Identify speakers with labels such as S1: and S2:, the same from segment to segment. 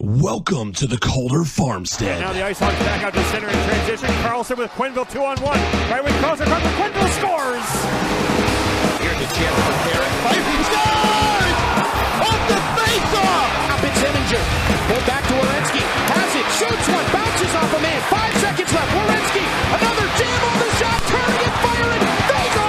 S1: Welcome to the Calder Farmstead.
S2: Now the Ice Hawks back out to center in transition. Carlson with Quenneville 2-on-1. Right when Carlson comes, Quenneville scores!
S3: Here's a chance for Fera. He scores! Off the face-off! Up in Zeminger. Pulled back to Werenski. Has it. Shoots one. Bounces off a man. 5 seconds left. Werenski. Another jam on the shot. Turning and firing. They go!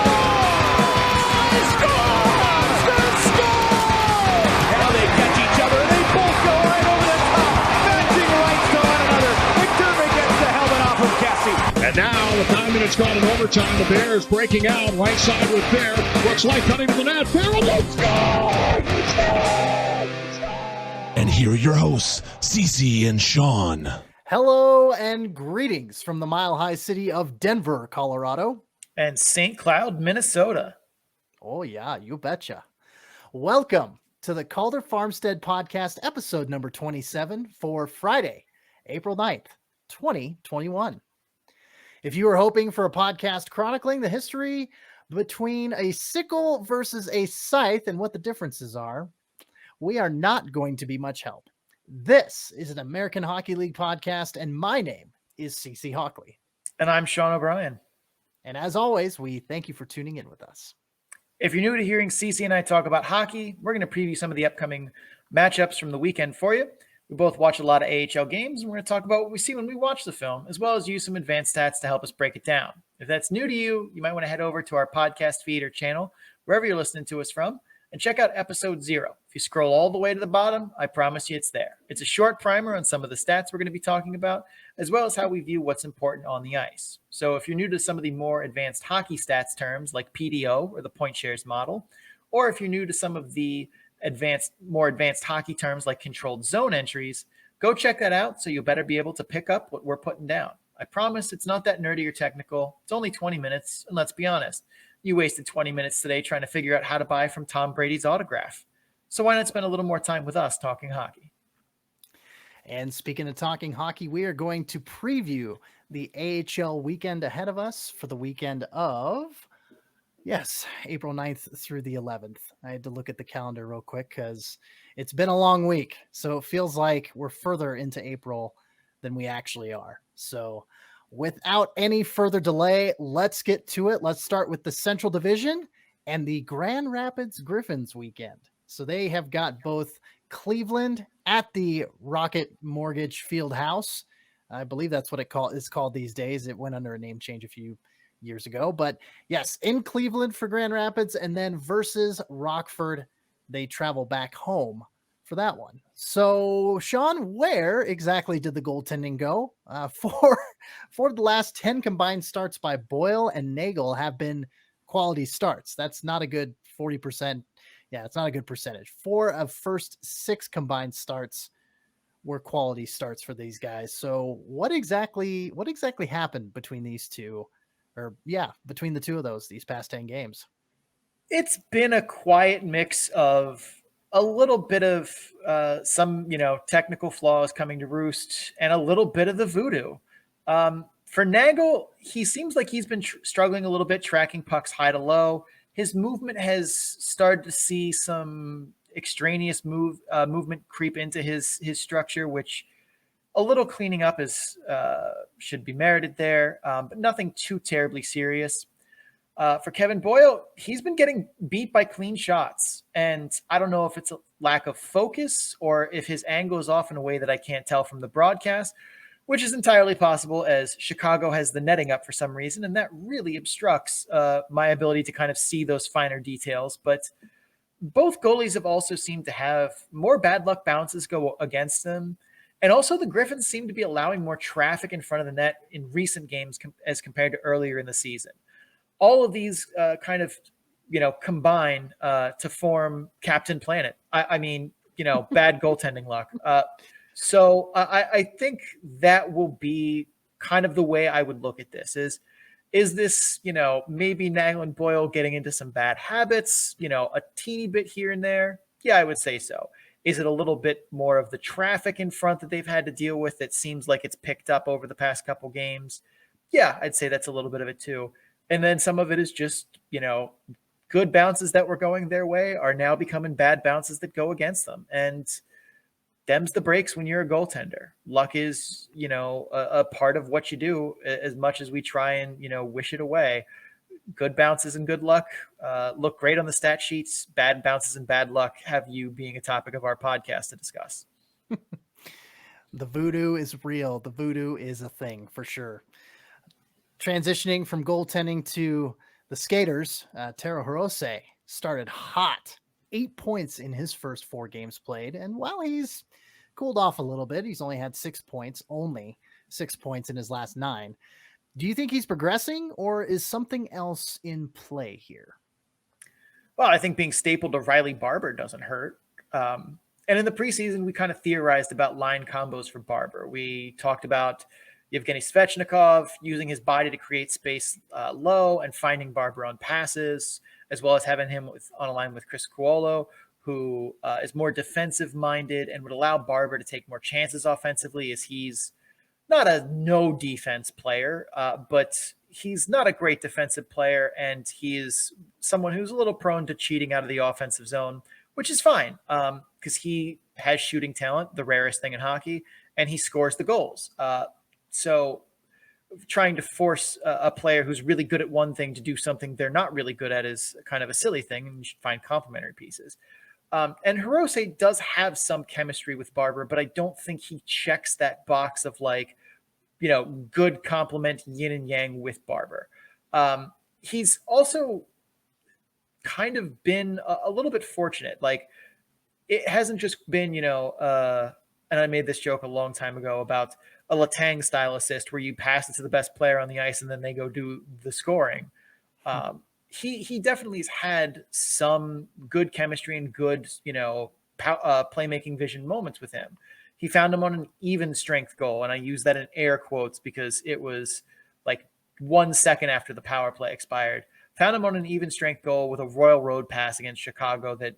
S3: Scores! They score! Now they catch each other. They both go right over the top. Matching rights to one another. McDermott gets the helmet off of Cassie.
S4: And now with 9 minutes gone in overtime, the Bears breaking out right side with Bear. Looks like cutting to the net. Bear will score!
S1: And here are your hosts, Cece and Sean.
S5: Hello and greetings from the mile-high city of Denver, Colorado.
S6: And St. Cloud, Minnesota.
S5: Oh yeah, you betcha. Welcome to the Calder Farmstead podcast, episode number 27 for Friday, April 9th, 2021. If you were hoping for a podcast chronicling the history between a sickle versus a scythe and what the differences are, we are not going to be much help. This is an American Hockey League podcast, and my name is Cece Hockley.
S6: And I'm Sean O'Brien.
S5: And as always, we thank you for tuning in with us.
S6: If you're new to hearing Cece and I talk about hockey, we're going to preview some of the upcoming matchups from the weekend for you. We both watch a lot of AHL games, and we're going to talk about what we see when we watch the film, as well as use some advanced stats to help us break it down. If that's new to you, you might want to head over to our podcast feed or channel, wherever you're listening to us from, and check out episode 0. If you scroll all the way to the bottom, I promise you it's there. It's a short primer on some of the stats we're going to be talking about, as well as how we view what's important on the ice. So if you're new to some of the more advanced hockey stats terms like PDO or the point shares model, or if you're new to some of the more advanced hockey terms like controlled zone entries, go check that out so you'll better be able to pick up what we're putting down. I promise it's not that nerdy or technical. It's only 20 minutes, and let's be honest. You wasted 20 minutes today trying to figure out how to buy from Tom Brady's autograph. So why not spend a little more time with us talking hockey?
S5: And speaking of talking hockey, we are going to preview the AHL weekend ahead of us for the weekend of, April 9th through the 11th. I had to look at the calendar real quick because it's been a long week. So it feels like we're further into April than we actually are. So without any further delay, let's get to it. Let's start with the Central Division and the Grand Rapids Griffins weekend. So they have got both Cleveland at the Rocket Mortgage Field House. I believe that's what it's called these days. It went under a name change a few years ago. But yes, in Cleveland for Grand Rapids, and then versus Rockford, they travel back home for that one. So, Sean, where exactly did the goaltending go? For the last 10 combined starts by Boyle and Nagel have been quality starts. That's not a good 40%. Yeah, it's not a good percentage. 4 of first 6 combined starts were quality starts for these guys. So what exactly happened between these two? Between the two of these past 10 games?
S6: It's been a quiet mix of a little bit of some, technical flaws coming to roost and a little bit of the voodoo. For Nagel, he seems like he's been struggling a little bit, tracking pucks high to low. His movement has started to see some extraneous movement creep into his structure, which a little cleaning up should be merited there, but nothing too terribly serious. For Kevin Boyle, he's been getting beat by clean shots, and I don't know if it's a lack of focus or if his angle is off in a way that I can't tell from the broadcast, which is entirely possible as Chicago has the netting up for some reason, and that really obstructs my ability to kind of see those finer details. But both goalies have also seemed to have more bad luck bounces go against them, and also the Griffins seem to be allowing more traffic in front of the net in recent games as compared to earlier in the season. All of these combine to form Captain Planet. I mean, bad goaltending luck. So I think that will be kind of the way I would look at this is this, maybe Nagel and Boyle getting into some bad habits, a teeny bit here and there. Yeah, I would say so. Is it a little bit more of the traffic in front that they've had to deal with? It seems like it's picked up over the past couple games. Yeah, I'd say that's a little bit of it too. And then some of it is just, good bounces that were going their way are now becoming bad bounces that go against them. And them's the breaks when you're a goaltender. Luck is, a part of what you do, as much as we try and, wish it away. Good bounces and good luck look great on the stat sheets. Bad bounces and bad luck have you being a topic of our podcast to discuss.
S5: The voodoo is real. The voodoo is a thing for sure. Transitioning from goaltending to the skaters, Taro Hirose started hot. 8 points in his first 4 games played. And while he's cooled off a little bit, he's only had 6 points, only 6 points in his last 9. Do you think he's progressing, or is something else in play here?
S6: Well, I think being stapled to Riley Barber doesn't hurt. And in the preseason, we kind of theorized about line combos for Barber. We talked about Yevgeny Svechnikov using his body to create space low and finding Barber on passes, as well as having him on a line with Chris Cuolo, who is more defensive-minded and would allow Barber to take more chances offensively, as he's not a no defense player, but he's not a great defensive player, and he is someone who's a little prone to cheating out of the offensive zone, which is fine because he has shooting talent, the rarest thing in hockey, and he scores the goals. So trying to force a player who's really good at one thing to do something they're not really good at is kind of a silly thing, and you should find complementary pieces. And Hirose does have some chemistry with Barber, but I don't think he checks that box of good complement yin and yang with Barber. He's also kind of been a little bit fortunate. Like, it hasn't just been, and I made this joke a long time ago about a Letang style assist where you pass it to the best player on the ice and then they go do the scoring. He definitely has had some good chemistry and good, playmaking vision moments with him. He found him on an even strength goal, and I use that in air quotes because it was like 1 second after the power play expired. Found him on an even strength goal with a Royal Road pass against Chicago that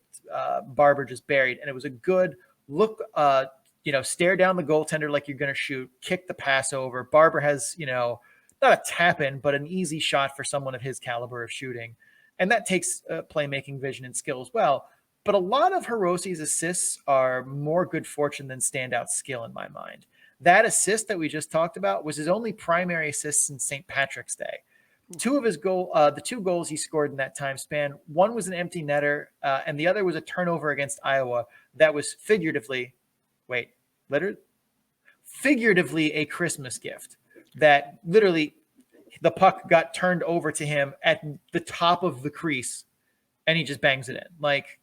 S6: Barber just buried, and it was a good look. Stare down the goaltender like you're going to shoot, kick the pass over. Barber has, not a tap in, but an easy shot for someone of his caliber of shooting, and that takes playmaking vision and skill as well. But a lot of Hirose's assists are more good fortune than standout skill in my mind. That assist that we just talked about was his only primary assist since St. Patrick's Day. The 2 goals he scored in that time span, one was an empty netter, and the other was a turnover against Iowa that was figuratively a Christmas gift. That literally the puck got turned over to him at the top of the crease, and he just bangs it in. Like,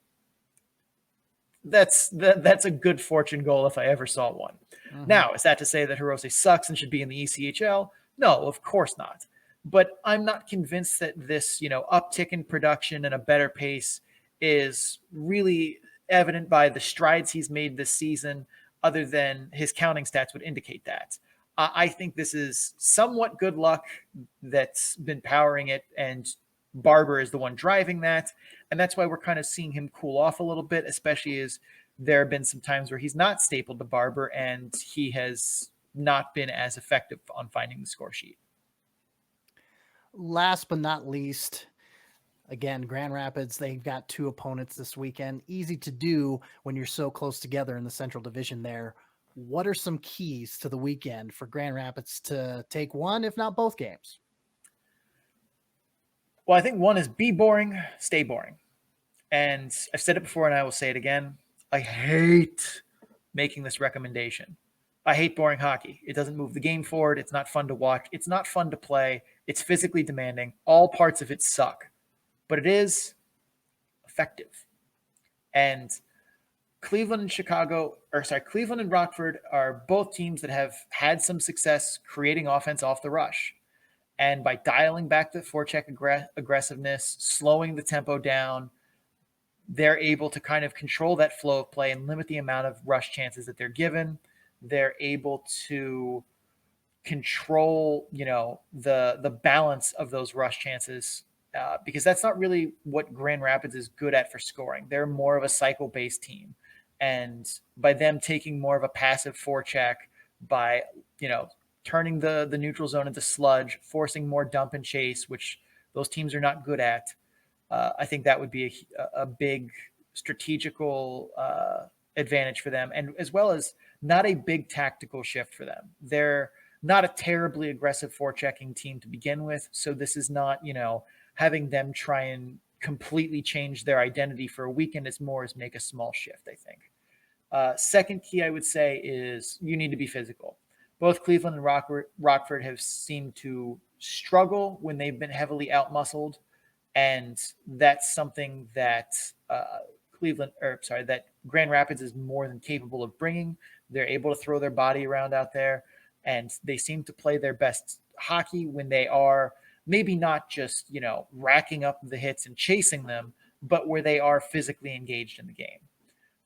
S6: that's a good fortune goal if I ever saw one. Mm-hmm. Now, is that to say that Hirose sucks and should be in the ECHL? No, of course not. But I'm not convinced that this, uptick in production and a better pace is really evident by the strides he's made this season, other than his counting stats would indicate that. I think this is somewhat good luck that's been powering it, and Barber is the one driving that. And that's why we're kind of seeing him cool off a little bit, especially as there have been some times where he's not stapled to Barber and he has not been as effective on finding the score sheet.
S5: Last but not least, again, Grand Rapids, they've got 2 opponents this weekend. Easy to do when you're so close together in the Central Division there. What are some keys to the weekend for Grand Rapids to take one, if not both games?
S6: Well, I think one is be boring, stay boring. And I've said it before and I will say it again. I hate making this recommendation. I hate boring hockey. It doesn't move the game forward. It's not fun to watch. It's not fun to play. It's physically demanding. All parts of it suck. But it is effective. And Cleveland and Rockford are both teams that have had some success creating offense off the rush. And by dialing back the forecheck aggressiveness, slowing the tempo down, they're able to kind of control that flow of play and limit the amount of rush chances that they're given. They're able to control, the balance of those rush chances because that's not really what Grand Rapids is good at for scoring. They're more of a cycle-based team. And by them taking more of a passive forecheck, by, turning the neutral zone into sludge, forcing more dump and chase, which those teams are not good at. I think that would be a big strategical advantage for them, and as well as not a big tactical shift for them. They're not a terribly aggressive forechecking team to begin with, so this is not, having them try and completely change their identity for a weekend. It's more as make a small shift, I think. Second key, I would say, is you need to be physical. Both Cleveland and Rockford have seemed to struggle when they've been heavily outmuscled, and that's something that that Grand Rapids is more than capable of bringing. They're able to throw their body around out there, and they seem to play their best hockey when they are maybe not just, racking up the hits and chasing them, but where they are physically engaged in the game.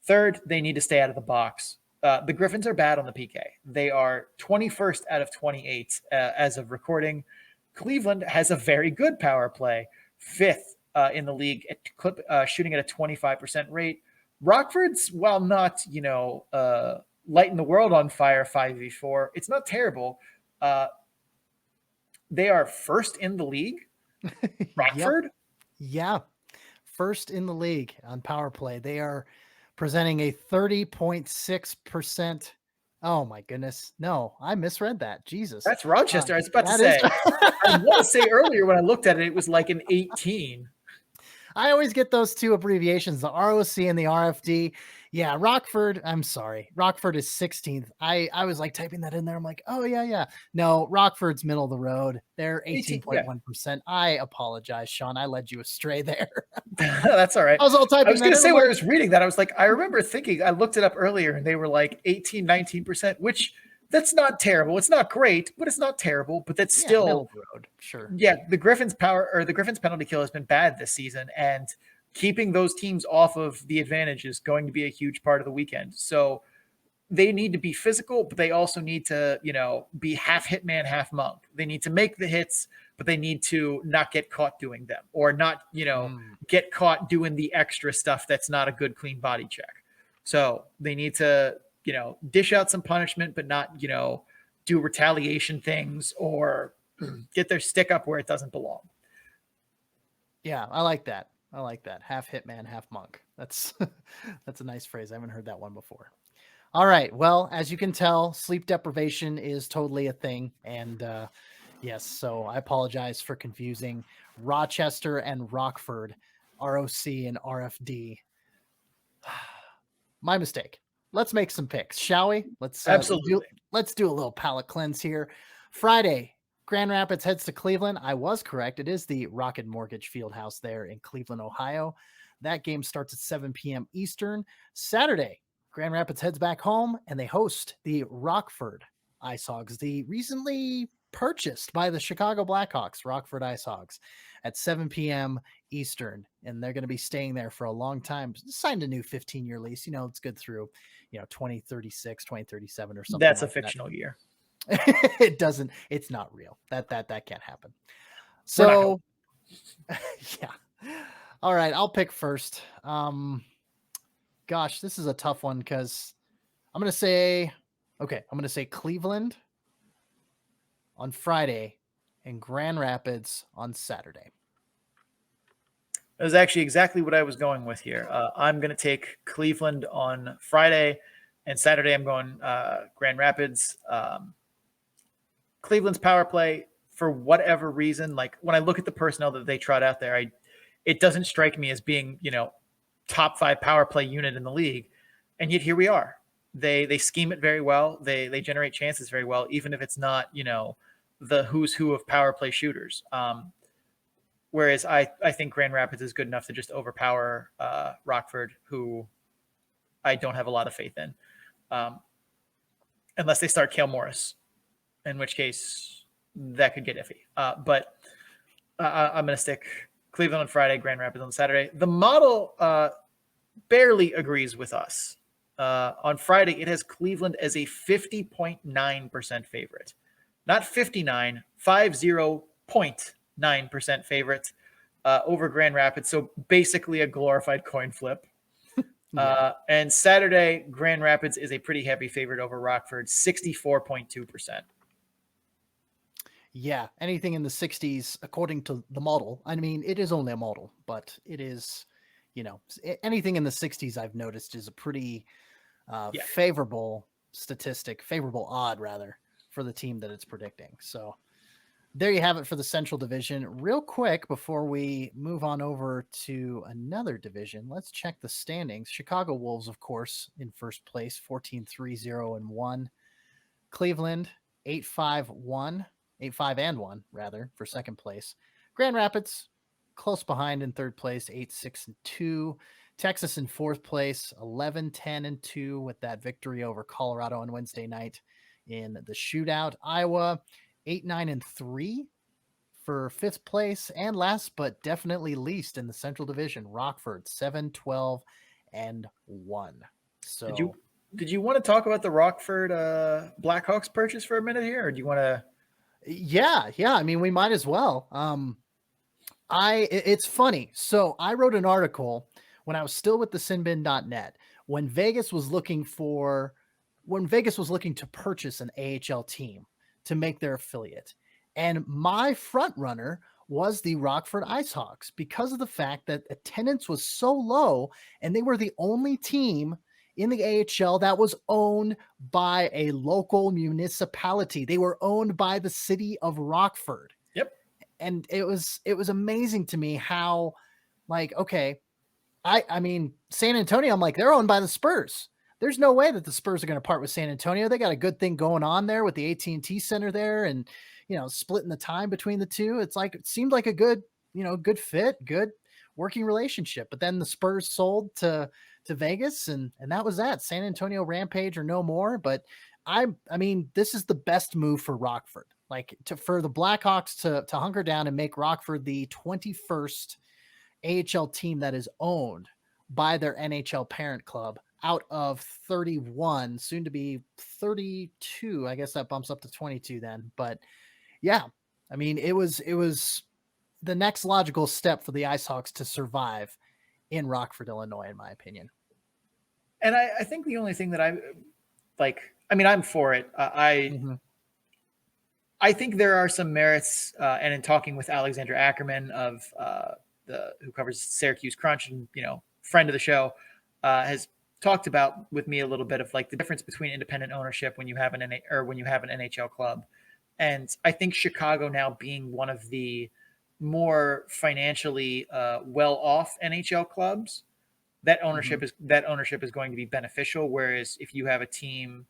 S6: Third, they need to stay out of the box. The Griffins are bad on the PK. They are 21st out of 28 as of recording. Cleveland has a very good power play, 5th in the league at shooting at a 25% rate. Rockford's, while not, lighting the world on fire 5v4, it's not terrible. They are first in the league. Rockford?
S5: Yep. Yeah. First in the league on power play. They are presenting a 30.6%. Oh my goodness. No, I misread that. Jesus.
S6: That's Rochester. I was about to say. I want to say earlier when I looked at it, it was like an 18.
S5: I always get those two abbreviations, the ROC and the RFD. Yeah, Rockford, I'm sorry. Rockford is 16th. I was like typing that in there. I'm like, oh, yeah. No, Rockford's middle of the road. They're 18.1%. I apologize, Sean. I led you astray there.
S6: That's all right.
S5: I was all typing
S6: I was going to say when I was reading that, I was like, I remember thinking, I looked it up earlier and they were like 18, 19%, which that's not terrible. It's not great, but it's not terrible. But that's still
S5: middle of the road. Sure.
S6: Yeah, the Griffins penalty kill has been bad this season, and keeping those teams off of the advantage is going to be a huge part of the weekend. So they need to be physical, but they also need to, be half hitman, half monk. They need to make the hits, but they need to not get caught doing them, or not, get caught doing the extra stuff that's not a good, clean body check. So they need to, dish out some punishment, but not, do retaliation things or get their stick up where it doesn't belong.
S5: Yeah, I like that. Half hitman, half monk. That's a nice phrase. I haven't heard that one before. All right. Well, as you can tell, sleep deprivation is totally a thing. And yes, so I apologize for confusing Rochester and Rockford, ROC and RFD. My mistake. Let's make some picks, shall we?
S6: Absolutely.
S5: Let's do a little palate cleanse here. Friday, Grand Rapids heads to Cleveland. I was correct. It is the Rocket Mortgage Fieldhouse there in Cleveland, Ohio. That game starts at 7 p.m. Eastern. Saturday, Grand Rapids heads back home and they host the Rockford Ice Hogs, the recently purchased by the Chicago Blackhawks, Rockford Ice Hogs, at 7 p.m. Eastern. And they're going to be staying there for a long time. Signed a new 15-year lease. It's good through, 2036, 2037 or something.
S6: That's like a fictional year.
S5: It doesn't, it's not real. That can't happen. So yeah. All right, I'll pick first. Gosh, this is a tough one because I'm going to say Cleveland on Friday and Grand Rapids on Saturday.
S6: That was actually exactly what I was going with here. I'm going to take Cleveland on Friday, and Saturday I'm going Grand Rapids. Cleveland's power play, for whatever reason, like when I look at the personnel that they trot out there, it doesn't strike me as being, top 5 power play unit in the league. And yet here we are. They scheme it very well. They generate chances very well, even if it's not, the who's who of power play shooters. Whereas I think Grand Rapids is good enough to just overpower Rockford, who I don't have a lot of faith in, unless they start Cale Morris, in which case that could get iffy. But I'm going to stick Cleveland on Friday, Grand Rapids on Saturday. The model barely agrees with us. On Friday, it has Cleveland as a 50.9% favorite. Not 59, 50.9% favorite over Grand Rapids. So basically a glorified coin flip. Yeah. And Saturday, Grand Rapids is a pretty heavy favorite over Rockford, 64.2%.
S5: Yeah, anything in the 60s, according to the model. I mean, it is only a model, but it is, anything in the 60s I've noticed is a pretty favorable odd rather, for the team that it's predicting. So there you have it for the Central Division. Real quick, before we move on over to another division, let's check the standings. Chicago Wolves, of course, in first place, 14-3-0-1. Cleveland, 8-5-1 rather, for second place. Grand Rapids, close behind in third place, 8-6-2. Texas in fourth place, 11-10-2 with that victory over Colorado on Wednesday night in the shootout. Iowa, 8-9-3 for fifth place. And last but definitely least in the Central Division, Rockford, 7-12-1. So
S6: did you want to talk about the Rockford Blackhawks purchase for a minute here, or do you want to?
S5: Yeah. I mean, we might as well. It's funny. So I wrote an article when I was still with the sinbin.net when Vegas was looking to purchase an AHL team to make their affiliate. And my front runner was the Rockford IceHawks because of the fact that attendance was so low and they were the only team in the AHL that was owned by a local municipality. They were owned by the city of Rockford.
S6: Yep.
S5: And it was amazing to me how, like, okay, I mean, San Antonio, I'm like, they're owned by the Spurs. There's no way that the Spurs are going to part with San Antonio. They got a good thing going on there with the AT&T Center there and, splitting the time between the two. It's like, it seemed like a good fit, good working relationship. But then the Spurs sold to Vegas and that was that. San Antonio Rampage or no more. But I mean, this is the best move for Rockford. Like for the Blackhawks to hunker down and make Rockford the 21st AHL team that is owned by their NHL parent club out of 31, soon to be 32. I guess that bumps up to 22 then. But yeah, I mean, it was the next logical step for the IceHawks to survive in Rockford, Illinois, in my opinion.
S6: And I think the only thing that I'm for it. I think there are some merits, and in talking with Alexander Ackerman of who covers Syracuse Crunch and friend of the show, has talked about with me a little bit of like the difference between independent ownership when you have an NHL club, and I think Chicago now being one of the more financially well-off NHL clubs, that ownership is going to be beneficial. Whereas if you have a team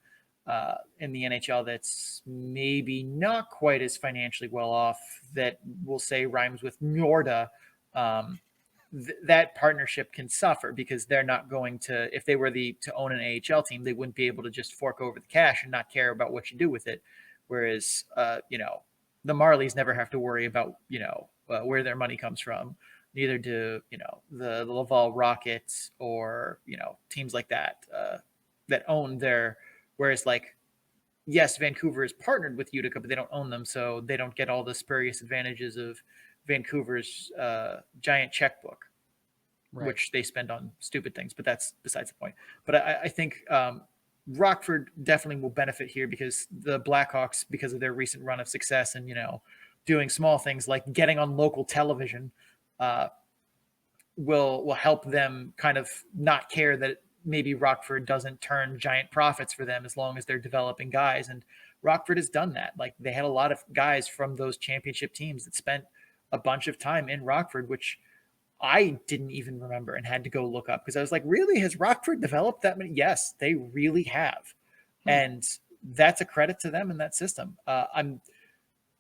S6: in the NHL that's maybe not quite as financially well off, that we'll say rhymes with Norda, that partnership can suffer because they're not going to, if they were to own an AHL team, they wouldn't be able to just fork over the cash and not care about what you do with it. Whereas, the Marlies never have to worry about, where their money comes from. Neither do, the Laval Rockets or, teams like that, that own their, whereas like, yes, Vancouver is partnered with Utica, but they don't own them. So they don't get all the spurious advantages of Vancouver's giant checkbook, right, which they spend on stupid things, but that's besides the point. But I think Rockford definitely will benefit here because the Blackhawks, because of their recent run of success and, doing small things like getting on local television, will help them kind of not care that maybe Rockford doesn't turn giant profits for them as long as they're developing guys. And Rockford has done that. Like they had a lot of guys from those championship teams that spent a bunch of time in Rockford, which I didn't even remember and had to go look up because I was like, really, has Rockford developed that many? Yes, they really have. And that's a credit to them in that system.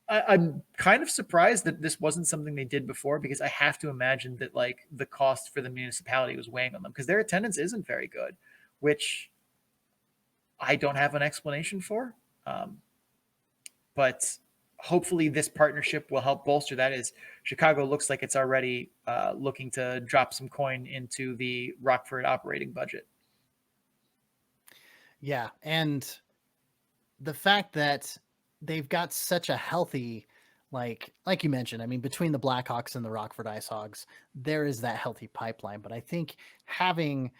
S6: I'm kind of surprised that this wasn't something they did before because I have to imagine that like the cost for the municipality was weighing on them because their attendance isn't very good, which I don't have an explanation for. But hopefully this partnership will help bolster that as Chicago looks like it's already looking to drop some coin into the Rockford operating budget.
S5: Yeah. And the fact that they've got such a healthy, like you mentioned, I mean, between the Blackhawks and the Rockford IceHawks, there is that healthy pipeline. But I think having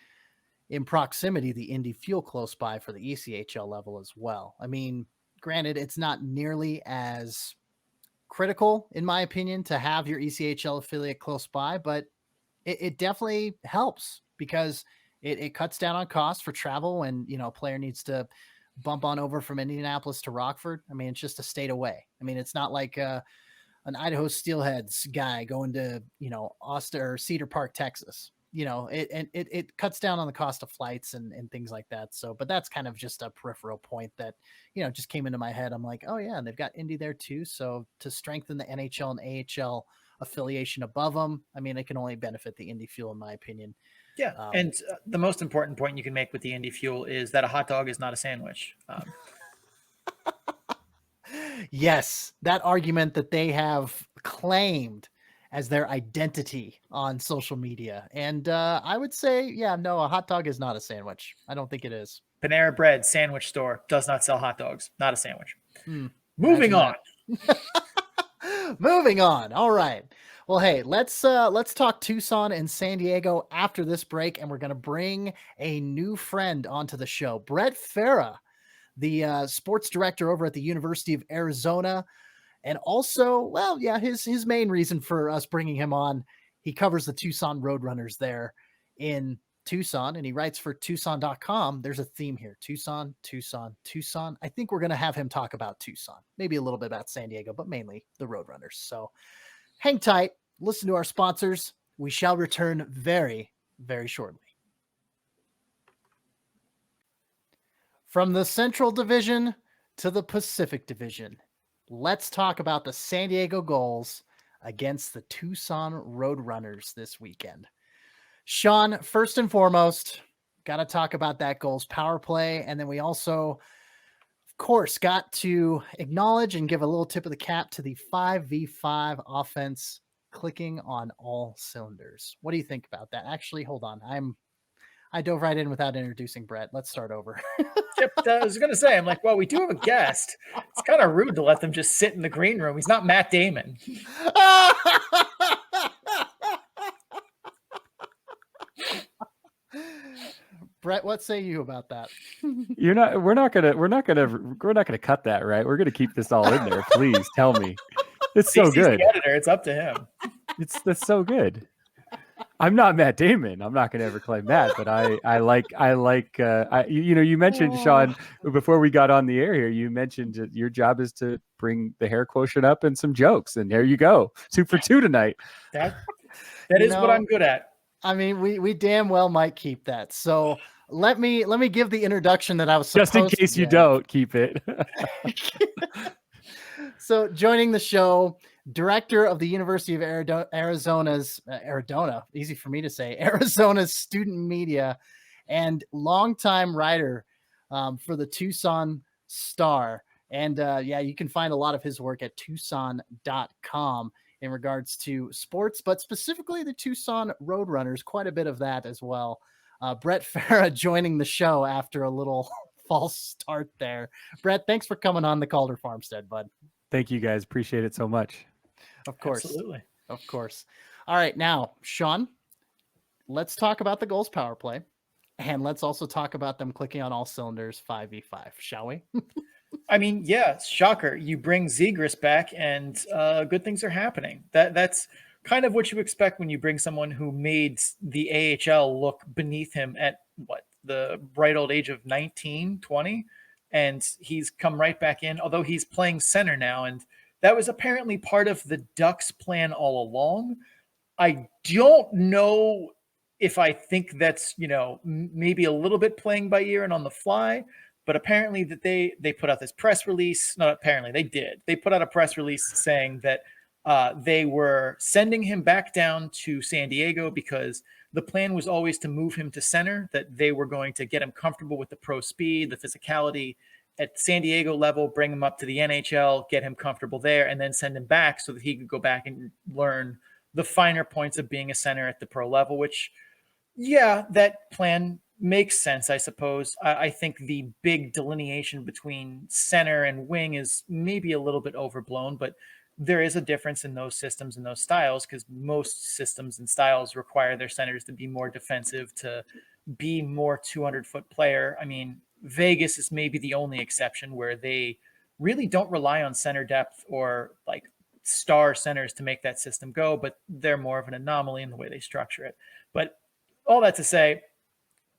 S5: in proximity the Indy Fuel close by for the ECHL level as well. I mean, granted, it's not nearly as critical, in my opinion, to have your ECHL affiliate close by, but it definitely helps because It cuts down on costs for travel when, a player needs to bump on over from Indianapolis to Rockford. I mean, it's just a state away. I mean, it's not like an Idaho Steelheads guy going to, Austin or Cedar Park, Texas. It cuts down on the cost of flights and things like that. So, but that's kind of just a peripheral point that, just came into my head. I'm like, oh yeah, and they've got Indy there too. So to strengthen the NHL and AHL affiliation above them, I mean, it can only benefit the Indy Fuel, in my opinion.
S6: Yeah. And the most important point you can make with the Indy Fuel is that a hot dog is not a sandwich.
S5: Yes, that argument that they have claimed as their identity on social media. And I would say, yeah, no, a hot dog is not a sandwich. I don't think it is.
S6: Panera Bread sandwich store does not sell hot dogs. Not a sandwich. Moving on.
S5: Moving on. All right. Well, hey, let's talk Tucson and San Diego after this break, and we're going to bring a new friend onto the show, Brett Fera, the sports director over at the University of Arizona. And also, well, yeah, his main reason for us bringing him on, he covers the Tucson Roadrunners there in Tucson, and he writes for Tucson.com. There's a theme here: Tucson, Tucson, Tucson. I think we're going to have him talk about Tucson, maybe a little bit about San Diego, but mainly the Roadrunners. So hang tight, listen to our sponsors. We shall return very, very shortly. From the Central Division to the Pacific Division, let's talk about the San Diego Gulls against the Tucson Roadrunners this weekend. Sean, first and foremost, got to talk about that Gulls power play. And then we also, of course, got to acknowledge and give a little tip of the cap to the 5v5 offense clicking on all cylinders. What do you think about that? Actually, hold on. I dove right in without introducing Brett. Let's start over.
S6: Yep, I was going to say, I'm like, well, we do have a guest. It's kind of rude to let them just sit in the green room. He's not Matt Damon.
S5: Brett, what say you about that?
S7: We're not gonna cut that, right? We're gonna keep this all in there. Please tell me. It's so good.
S6: The editor, it's up to him.
S7: That's so good. I'm not Matt Damon. I'm not gonna ever claim that, but you mentioned, Sean, before we got on the air here, you mentioned that your job is to bring the hair quotient up and some jokes, and there you go. 2 for 2 tonight.
S6: That is what I'm good at.
S5: I mean, we damn well might keep that. So let me give the introduction that I was supposed to.
S7: Just in case you don't keep it.
S5: So joining the show, director of the University of Arizona's easy for me to say, Arizona's student media, and longtime writer for the Tucson Star. And you can find a lot of his work at Tucson.com in regards to sports, but specifically the Tucson Roadrunners, quite a bit of that as well. Brett Fera joining the show after a little false start there. Brett, thanks for coming on the Calder Farmstead, bud.
S7: Thank you guys. Appreciate it so much.
S5: Of course.
S6: Absolutely.
S5: Of course. All right. Now, Sean, let's talk about the Gulls power play, and let's also talk about them clicking on all cylinders 5v5, shall we?
S6: I mean, yeah, shocker. You bring Zegras back and good things are happening. That's kind of what you expect when you bring someone who made the AHL look beneath him at the bright old age of 19, 20. And he's come right back in, although he's playing center now. And that was apparently part of the Ducks plan all along. I don't know if I think that's, maybe a little bit playing by ear and on the fly. But apparently that they put out this press release. Not apparently, they did. They put out a press release saying that they were sending him back down to San Diego because the plan was always to move him to center, that they were going to get him comfortable with the pro speed, the physicality at San Diego level, bring him up to the NHL, get him comfortable there, and then send him back so that he could go back and learn the finer points of being a center at the pro level, which, yeah, that plan makes sense, I suppose. I think the big delineation between center and wing is maybe a little bit overblown, but there is a difference in those systems and those styles because most systems and styles require their centers to be more defensive, to be more 200-foot player. I mean, Vegas is maybe the only exception where they really don't rely on center depth or like star centers to make that system go, but they're more of an anomaly in the way they structure it. But all that to say,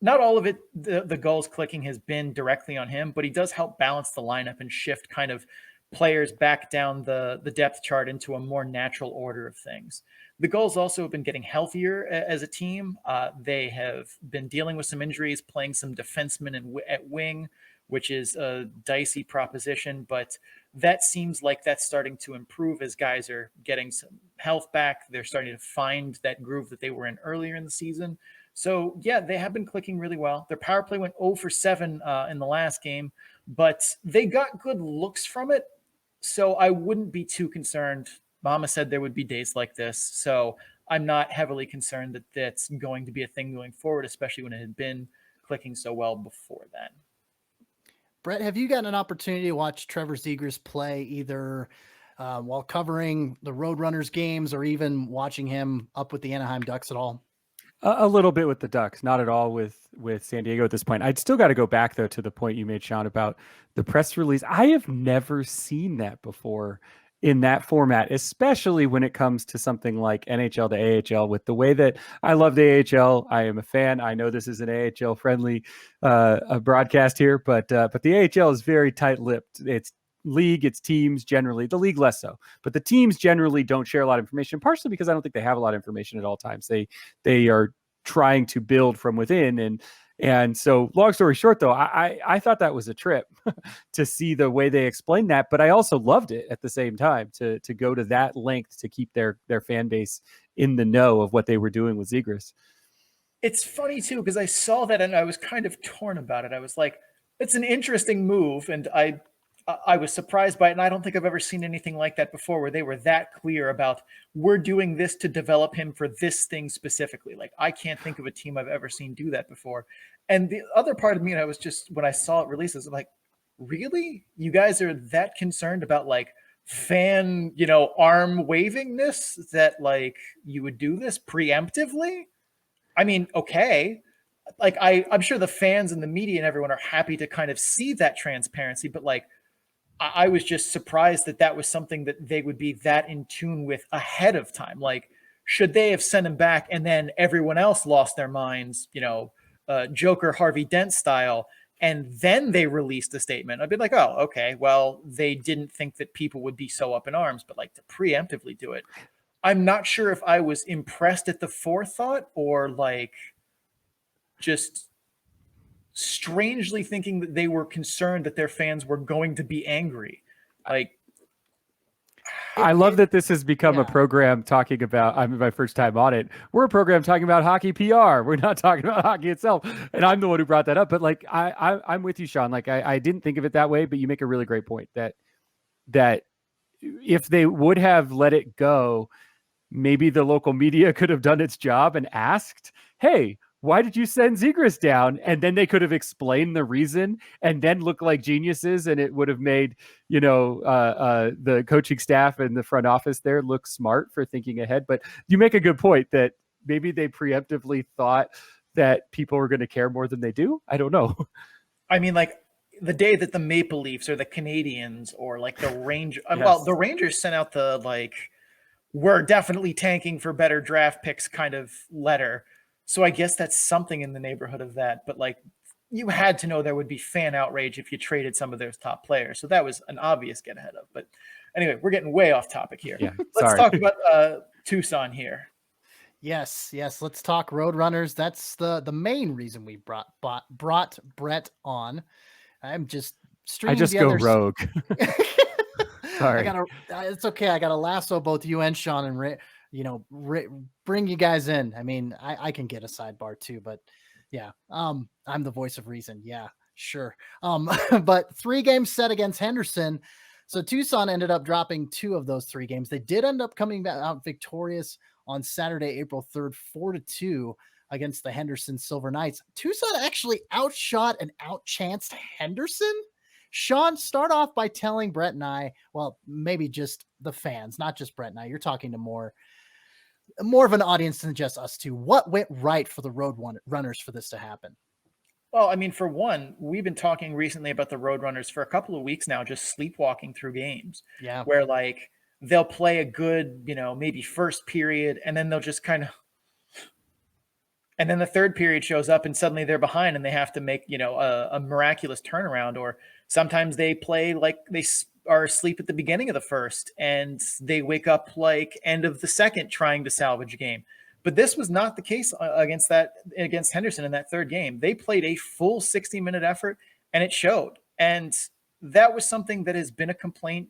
S6: not all of it, the Gulls clicking has been directly on him, but he does help balance the lineup and shift kind of players back down the depth chart into a more natural order of things. The Gulls also have been getting healthier as a team. They have been dealing with some injuries, playing some defensemen at wing, which is a dicey proposition, but that seems like that's starting to improve as guys are getting some health back. They're starting to find that groove that they were in earlier in the season. So, yeah, they have been clicking really well. Their power play went 0 for 7 in the last game, but they got good looks from it. So I wouldn't be too concerned. Mama said there would be days like this. So I'm not heavily concerned that that's going to be a thing going forward, especially when it had been clicking so well before then.
S5: Brett, have you gotten an opportunity to watch Trevor Zegras play either while covering the Roadrunners games or even watching him up with the Anaheim Ducks at all?
S7: A little bit with the Ducks, not at all with San Diego at this point. I'd still got to go back, though, to the point you made, Sean, about the press release. I have never seen that before in that format, especially when it comes to something like NHL to AHL. With the way that I love the AHL, I am a fan. I know this is an AHL friendly broadcast here, but the AHL is very tight-lipped. It's league, it's teams generally, the league less so, but the teams generally don't share a lot of information, partially because I don't think they have a lot of information at all times. They are trying to build from within. And so long story short, though, I thought that was a trip to see the way they explained that, but I also loved it at the same time to go to that length to keep their fan base in the know of what they were doing with Zegras.
S6: It's funny too, because I saw that and I was kind of torn about it. I was like, it's an interesting move. And I was surprised by it, and I don't think I've ever seen anything like that before, where they were that clear about, we're doing this to develop him for this thing specifically. Like, I can't think of a team I've ever seen do that before. And the other part of me, and I was just, when I saw it releases, I'm like, really? You guys are that concerned about like fan, arm wavingness that like you would do this preemptively? I mean, okay. Like I'm sure the fans and the media and everyone are happy to kind of see that transparency, but like, I was just surprised that was something that they would be that in tune with ahead of time. Like, should they have sent him back and then everyone else lost their minds, Joker Harvey Dent style, and then they released a statement, I'd be like, oh, okay, well, they didn't think that people would be so up in arms, but like to preemptively do it. I'm not sure if I was impressed at the forethought or like just strangely thinking that they were concerned that their fans were going to be angry. Like,
S7: I love that this has become a program talking about, I mean, my first time on it, we're a program talking about hockey PR. We're not talking about hockey itself. And I'm the one who brought that up. But like, I'm with you, Sean. Like, I didn't think of it that way, but you make a really great point that if they would have let it go, maybe the local media could have done its job and asked, hey, why did you send Zegras down? And then they could have explained the reason and then look like geniuses. And it would have made, the coaching staff and the front office there look smart for thinking ahead. But you make a good point that maybe they preemptively thought that people were going to care more than they do. I don't know.
S6: I mean, like the day that the Maple Leafs or the Canadians or like the Rangers,
S7: Yes.
S6: Well, the Rangers sent out the, like, we're definitely tanking for better draft picks kind of letter. So I guess that's something in the neighborhood of that. But like, you had to know there would be fan outrage if you traded some of their top players. So that was an obvious get ahead of. But anyway, we're getting way off topic here.
S7: Yeah,
S6: Let's talk about Tucson here.
S5: Yes. Let's talk Roadrunners. That's the main reason we brought Brett on. I'm just
S7: I just go rogue. Sorry.
S5: It's okay. I got to lasso both you and Sean and bring you guys in. I mean, I can get a sidebar too, but yeah, I'm the voice of reason. Yeah, sure. But 3 games set against Henderson. So Tucson ended up dropping 2 of those 3 games. They did end up coming out victorious on Saturday, April 3rd, 4-2 against the Henderson Silver Knights. Tucson actually outshot and outchanced Henderson. Sean, start off by telling Brett and I, well, maybe just the fans, not just Brett and I. You're talking to more of an audience than just us two. What went right for the Roadrunners for this to happen?
S6: Well, I mean, for one, we've been talking recently about the Roadrunners for a couple of weeks now, just sleepwalking through games.
S5: Yeah.
S6: Where like they'll play a good, maybe first period, and then they'll just kind of And then the third period shows up and suddenly they're behind and they have to make, a miraculous turnaround. Or sometimes they play like they are asleep at the beginning of the first and they wake up like end of the second trying to salvage a game. But this was not the case against Henderson in that third game. They played a full 60-minute effort and it showed. And that was something that has been a complaint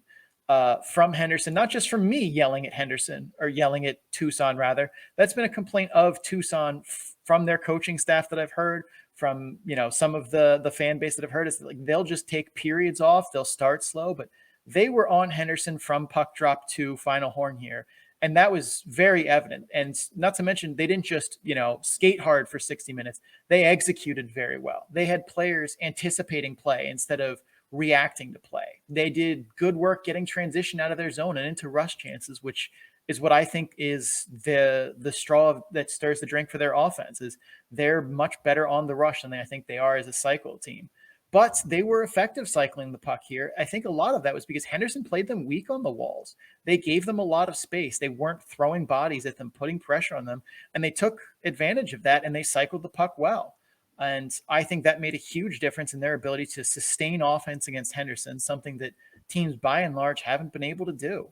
S6: from Henderson, not just from me yelling at Henderson or yelling at Tucson, rather. That's been a complaint of Tucson from their coaching staff that I've heard, from some of the fan base that I've heard, is like they'll just take periods off, they'll start slow, but they were on Henderson from puck drop to final horn here. And that was very evident. And not to mention, they didn't just, skate hard for 60 minutes. They executed very well. They had players anticipating play instead of reacting to play. They did good work getting transition out of their zone and into rush chances, which is what I think is the straw that stirs the drink for their offense. Is they're much better on the rush than I think they are as a cycle team. But they were effective cycling the puck here. I think a lot of that was because Henderson played them weak on the walls. They gave them a lot of space. They weren't throwing bodies at them, putting pressure on them, and they took advantage of that and they cycled the puck well. And I think that made a huge difference in their ability to sustain offense against Henderson, something that teams by and large haven't been able to do.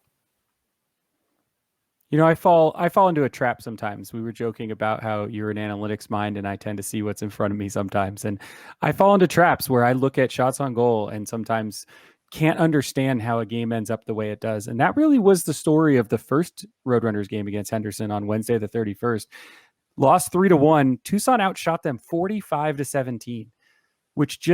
S7: I fall into a trap sometimes. We were joking about how you're an analytics mind and I tend to see what's in front of me sometimes. And I fall into traps where I look at shots on goal and sometimes can't understand how a game ends up the way it does. And that really was the story of the first Roadrunners game against Henderson on Wednesday, the 31st. Lost 3-1. Tucson outshot them 45-17, which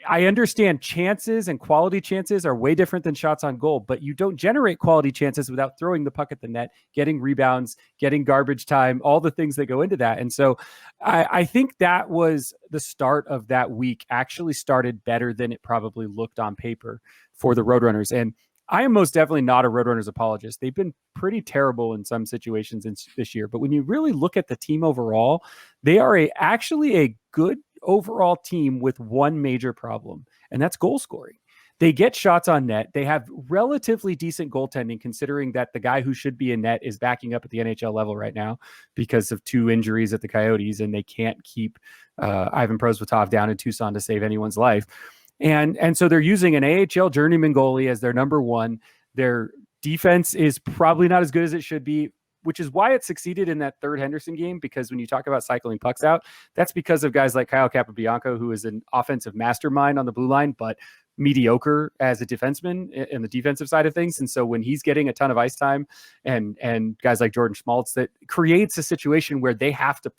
S7: I understand chances and quality chances are way different than shots on goal, but you don't generate quality chances without throwing the puck at the net, getting rebounds, getting garbage time, all the things that go into that. And so I think that was the start of that week, actually started better than it probably looked on paper for the Roadrunners. And I am most definitely not a Roadrunners apologist. They've been pretty terrible in some situations this year, but when you really look at the team overall, they are actually a good overall team with one major problem, and that's goal scoring. They get shots on net. They have relatively decent goaltending, considering that the guy who should be in net is backing up at the NHL level right now because of 2 injuries at the Coyotes, and they can't keep Ivan Prosvetov down in Tucson to save anyone's life. And so they're using an AHL journeyman goalie as their number one. Their defense is probably not as good as it should be, which is why it succeeded in that third Henderson game, because when you talk about cycling pucks out, that's because of guys like Kyle Capobianco, who is an offensive mastermind on the blue line, but mediocre as a defenseman in the defensive side of things. And so when he's getting a ton of ice time and guys like Jordan Schmaltz, that creates a situation where they have to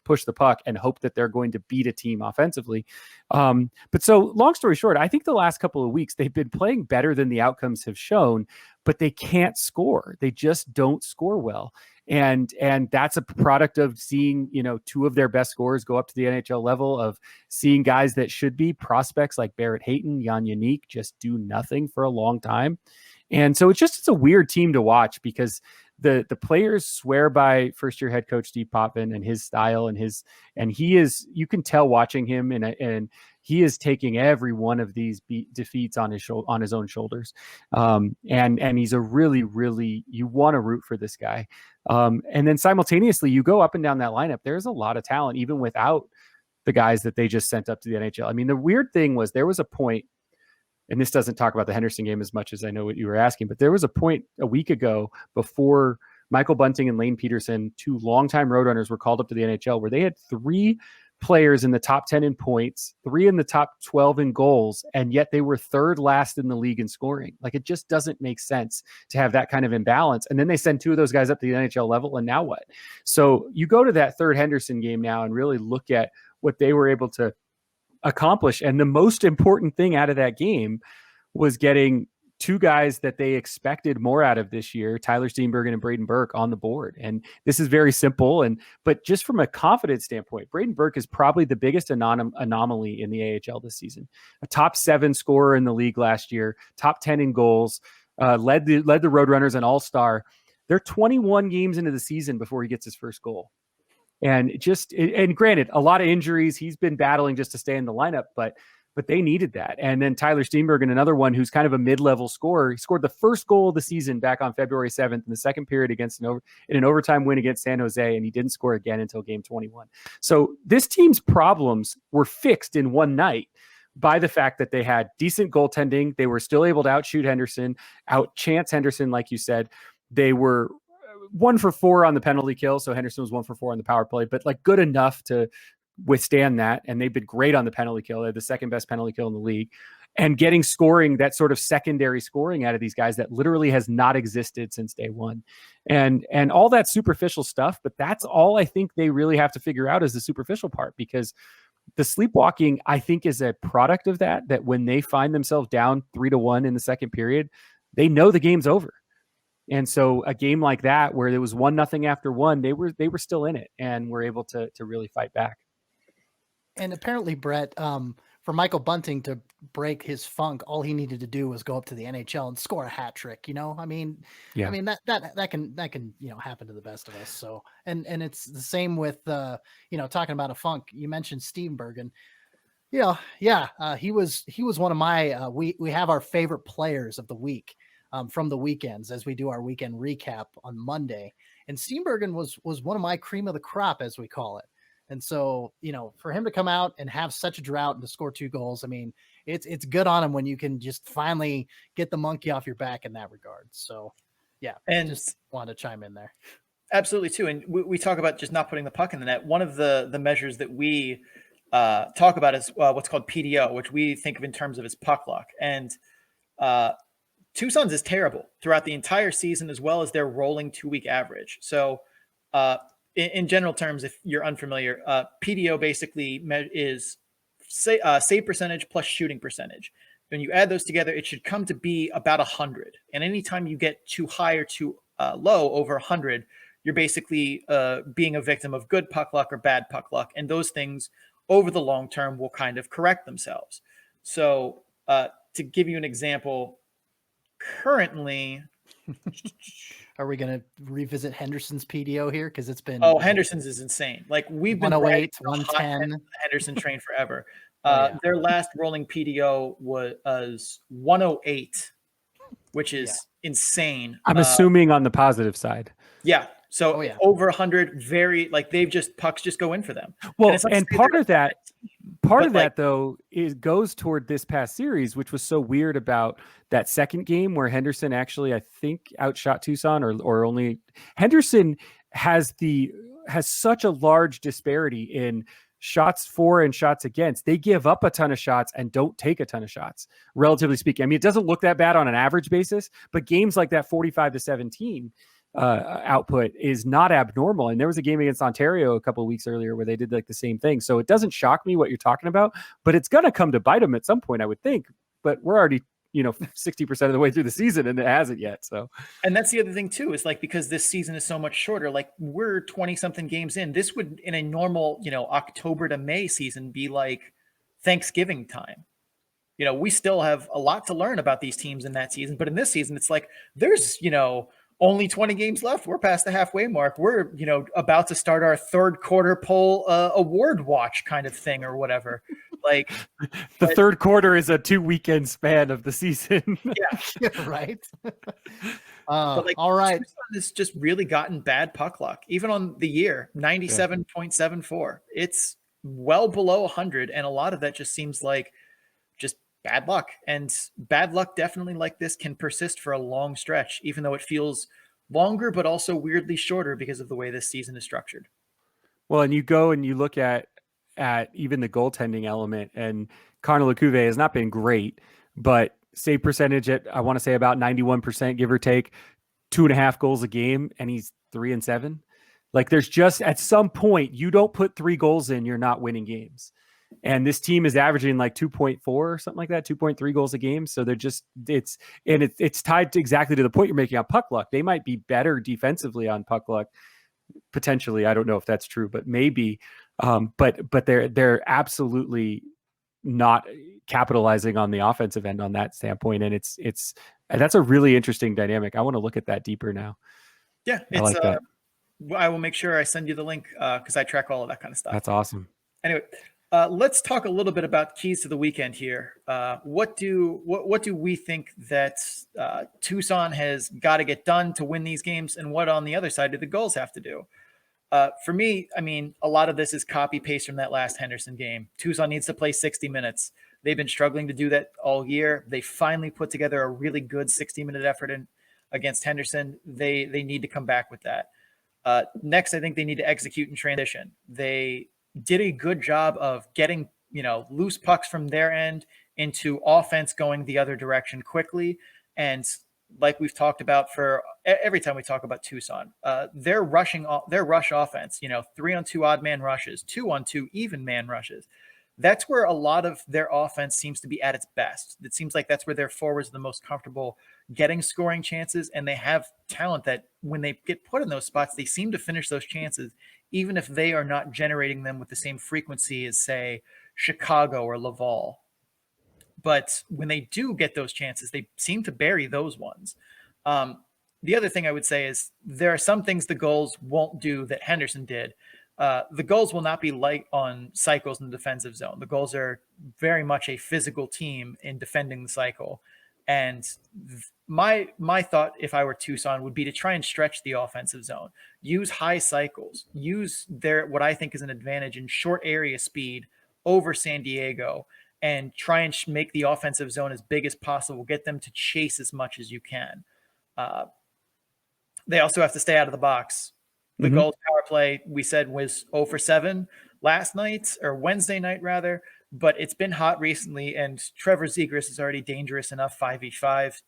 S7: push the puck and hope that they're going to beat a team offensively. But so long story short, I think the last couple of weeks they've been playing better than the outcomes have shown, but they can't score. They just don't score well. And that's a product of seeing, 2 of their best scorers go up to the NHL level, of seeing guys that should be prospects like Barrett Hayton, Jan Yannick just do nothing for a long time. And so it's a weird team to watch, because the players swear by first year head coach Steve Potvin and his style and he is, you can tell watching him and he is taking every one of these defeats on his own shoulders. And he's a really, really, you want to root for this guy. And then simultaneously you go up and down that lineup. There's a lot of talent, even without the guys that they just sent up to the NHL. I mean, the weird thing was there was a point, and this doesn't talk about the Henderson game as much as I know what you were asking, but there was a point a week ago before Michael Bunting and Lane Peterson, 2 longtime Roadrunners, were called up to the NHL, where they had 3 players in the top 10 in points, 3 in the top 12 in goals, and yet they were 3rd last in the league in scoring. Like, it just doesn't make sense to have that kind of imbalance. And then they send 2 of those guys up to the NHL level, and now what? So you go to that third Henderson game now and really look at what they were able to accomplish. And the most important thing out of that game was getting 2 guys that they expected more out of this year, Tyler Steenbergen and Braden Burke, on the board. And this is very simple. But just from a confidence standpoint, Braden Burke is probably the biggest anomaly in the AHL this season. A top 7 scorer in the league last year, top 10 in goals, led the Roadrunners an all-star. They're 21 games into the season before he gets his first goal. And granted, a lot of injuries. He's been battling just to stay in the lineup, but but they needed that. And then Tyler Steenbergen, another one who's kind of a mid-level scorer, he scored the first goal of the season back on February 7th in the second period against in an overtime win against San Jose, and he didn't score again until game 21. So this team's problems were fixed in one night by the fact that they had decent goaltending. They were still able to outshoot Henderson, outchance Henderson, like you said. They were 1 for 4 on the penalty kill. So Henderson was 1 for 4 on the power play, but like good enough to withstand that. And they've been great on the penalty kill. They're the second best penalty kill in the league, and getting scoring, that sort of secondary scoring out of these guys that literally has not existed since day one. And all that superficial stuff, but that's all I think they really have to figure out is the superficial part, because the sleepwalking, I think, is a product of that when they find themselves down 3-1 in the second period, they know the game's over. And so a game like that, where there was 1-0 after one, they were still in it and were able to really fight back.
S5: And apparently, Brett, for Michael Bunting to break his funk, all he needed to do was go up to the NHL and score a hat trick. I mean, that can happen to the best of us. So, and it's the same with talking about a funk. You mentioned Steenbergen. He was one of my. We have our favorite players of the week from the weekends as we do our weekend recap on Monday, and Steenbergen was one of my cream of the crop, as we call it. And so, for him to come out and have such a drought and to score 2 goals, I mean, it's good on him when you can just finally get the monkey off your back in that regard. So, yeah, and just wanted to chime in there.
S6: Absolutely, too. And we talk about just not putting the puck in the net. One of the measures that we talk about is what's called PDO, which we think of in terms of its puck luck. And Tucson's is terrible throughout the entire season, as well as their rolling 2-week average. So, in general terms, if you're unfamiliar, PDO basically is save percentage plus shooting percentage. When you add those together, it should come to be about 100. And anytime you get too high or too low, over 100, you're basically being a victim of good puck luck or bad puck luck. And those things over the long term will kind of correct themselves. So to give you an example, currently...
S5: Are we going to revisit Henderson's PDO here? Because it's been...
S6: Henderson's is insane. Like, we've been
S5: 108, 110.
S6: Henderson train forever. Their last rolling PDO was 108, which is insane.
S7: I'm assuming on the positive side.
S6: Yeah. So over 100, pucks just go in for them.
S7: Well, and part of that though goes toward this past series, which was so weird about that second game where Henderson actually, I think, outshot Tucson, or only Henderson has such a large disparity in shots for and shots against. They give up a ton of shots and don't take a ton of shots, relatively speaking. I mean, it doesn't look that bad on an average basis, but games like that 45-17 output is not abnormal. And there was a game against Ontario a couple of weeks earlier where they did like the same thing. So it doesn't shock me what you're talking about, but it's going to come to bite them at some point, I would think. But we're already 60% of the way through the season and it hasn't yet. So, and
S6: that's the other thing too, is like, because this season is so much shorter, like we're 20 something games in, this would in a normal, October to May season be like Thanksgiving time. We still have a lot to learn about these teams in that season, but in this season, it's like, there's, only 20 games left. We're past the halfway mark. We're, about to start our third quarter poll award watch kind of thing or whatever. Like
S7: third quarter is a 2-weekend span of the season.
S6: Yeah.
S5: Right.
S6: All right. It's just really gotten bad puck luck, even on the year, 97.74. It's well below 100. And a lot of that just seems like just bad luck, and bad luck definitely like this can persist for a long stretch, even though it feels longer, but also weirdly shorter because of the way this season is structured.
S7: Well, and you go and you look at even the goaltending element, and Connor Lecouve has not been great, but save percentage at, I want to say about 91%, give or take, 2.5 goals a game, and he's 3-7. Like, there's just, at some point, you don't put 3 goals in, you're not winning games. And this team is averaging like 2.4 or something like that, 2.3 goals a game. So they're just, it's tied to exactly to the point you're making on puck luck. They might be better defensively on puck luck, potentially. I don't know if that's true, but maybe. But they're absolutely not capitalizing on the offensive end on that standpoint. And that's a really interesting dynamic. I want to look at that deeper now.
S6: Yeah,
S7: I like that.
S6: I will make sure I send you the link because I track all of that kind of stuff.
S7: That's awesome.
S6: Anyway, Let's talk a little bit about keys to the weekend here. What do we think that Tucson has got to get done to win these games, and what on the other side do the Gulls have to do? For me, I mean, a lot of this is copy paste from that last Henderson game. Tucson needs to play 60 minutes. They've been struggling to do that all year. They finally put together a really good 60-minute effort against Henderson. They need to come back with that. Next, I think they need to execute in transition. They did a good job of getting, loose pucks from their end into offense going the other direction quickly. And like we've talked about for every time we talk about Tucson, their rush offense, 3-on-2 odd man rushes, 2-on-2 even man rushes. That's where a lot of their offense seems to be at its best. It seems like that's where their forwards are the most comfortable getting scoring chances, and they have talent that when they get put in those spots, they seem to finish those chances, even if they are not generating them with the same frequency as, say, Chicago or Laval. But when they do get those chances, they seem to bury those ones. The other thing I would say is there are some things the Gulls won't do that Henderson did. The Gulls will not be light on cycles in the defensive zone. The Gulls are very much a physical team in defending the cycle. And my thought, if I were Tucson, would be to try and stretch the offensive zone, use high cycles, use what I think is an advantage in short area speed over San Diego, and try and make the offensive zone as big as possible. Get them to chase as much as you can. They also have to stay out of the box. The Gulls power play, we said, was 0 for 7 last night, or Wednesday night rather, but it's been hot recently, and Trevor Zegras is already dangerous enough 5v5.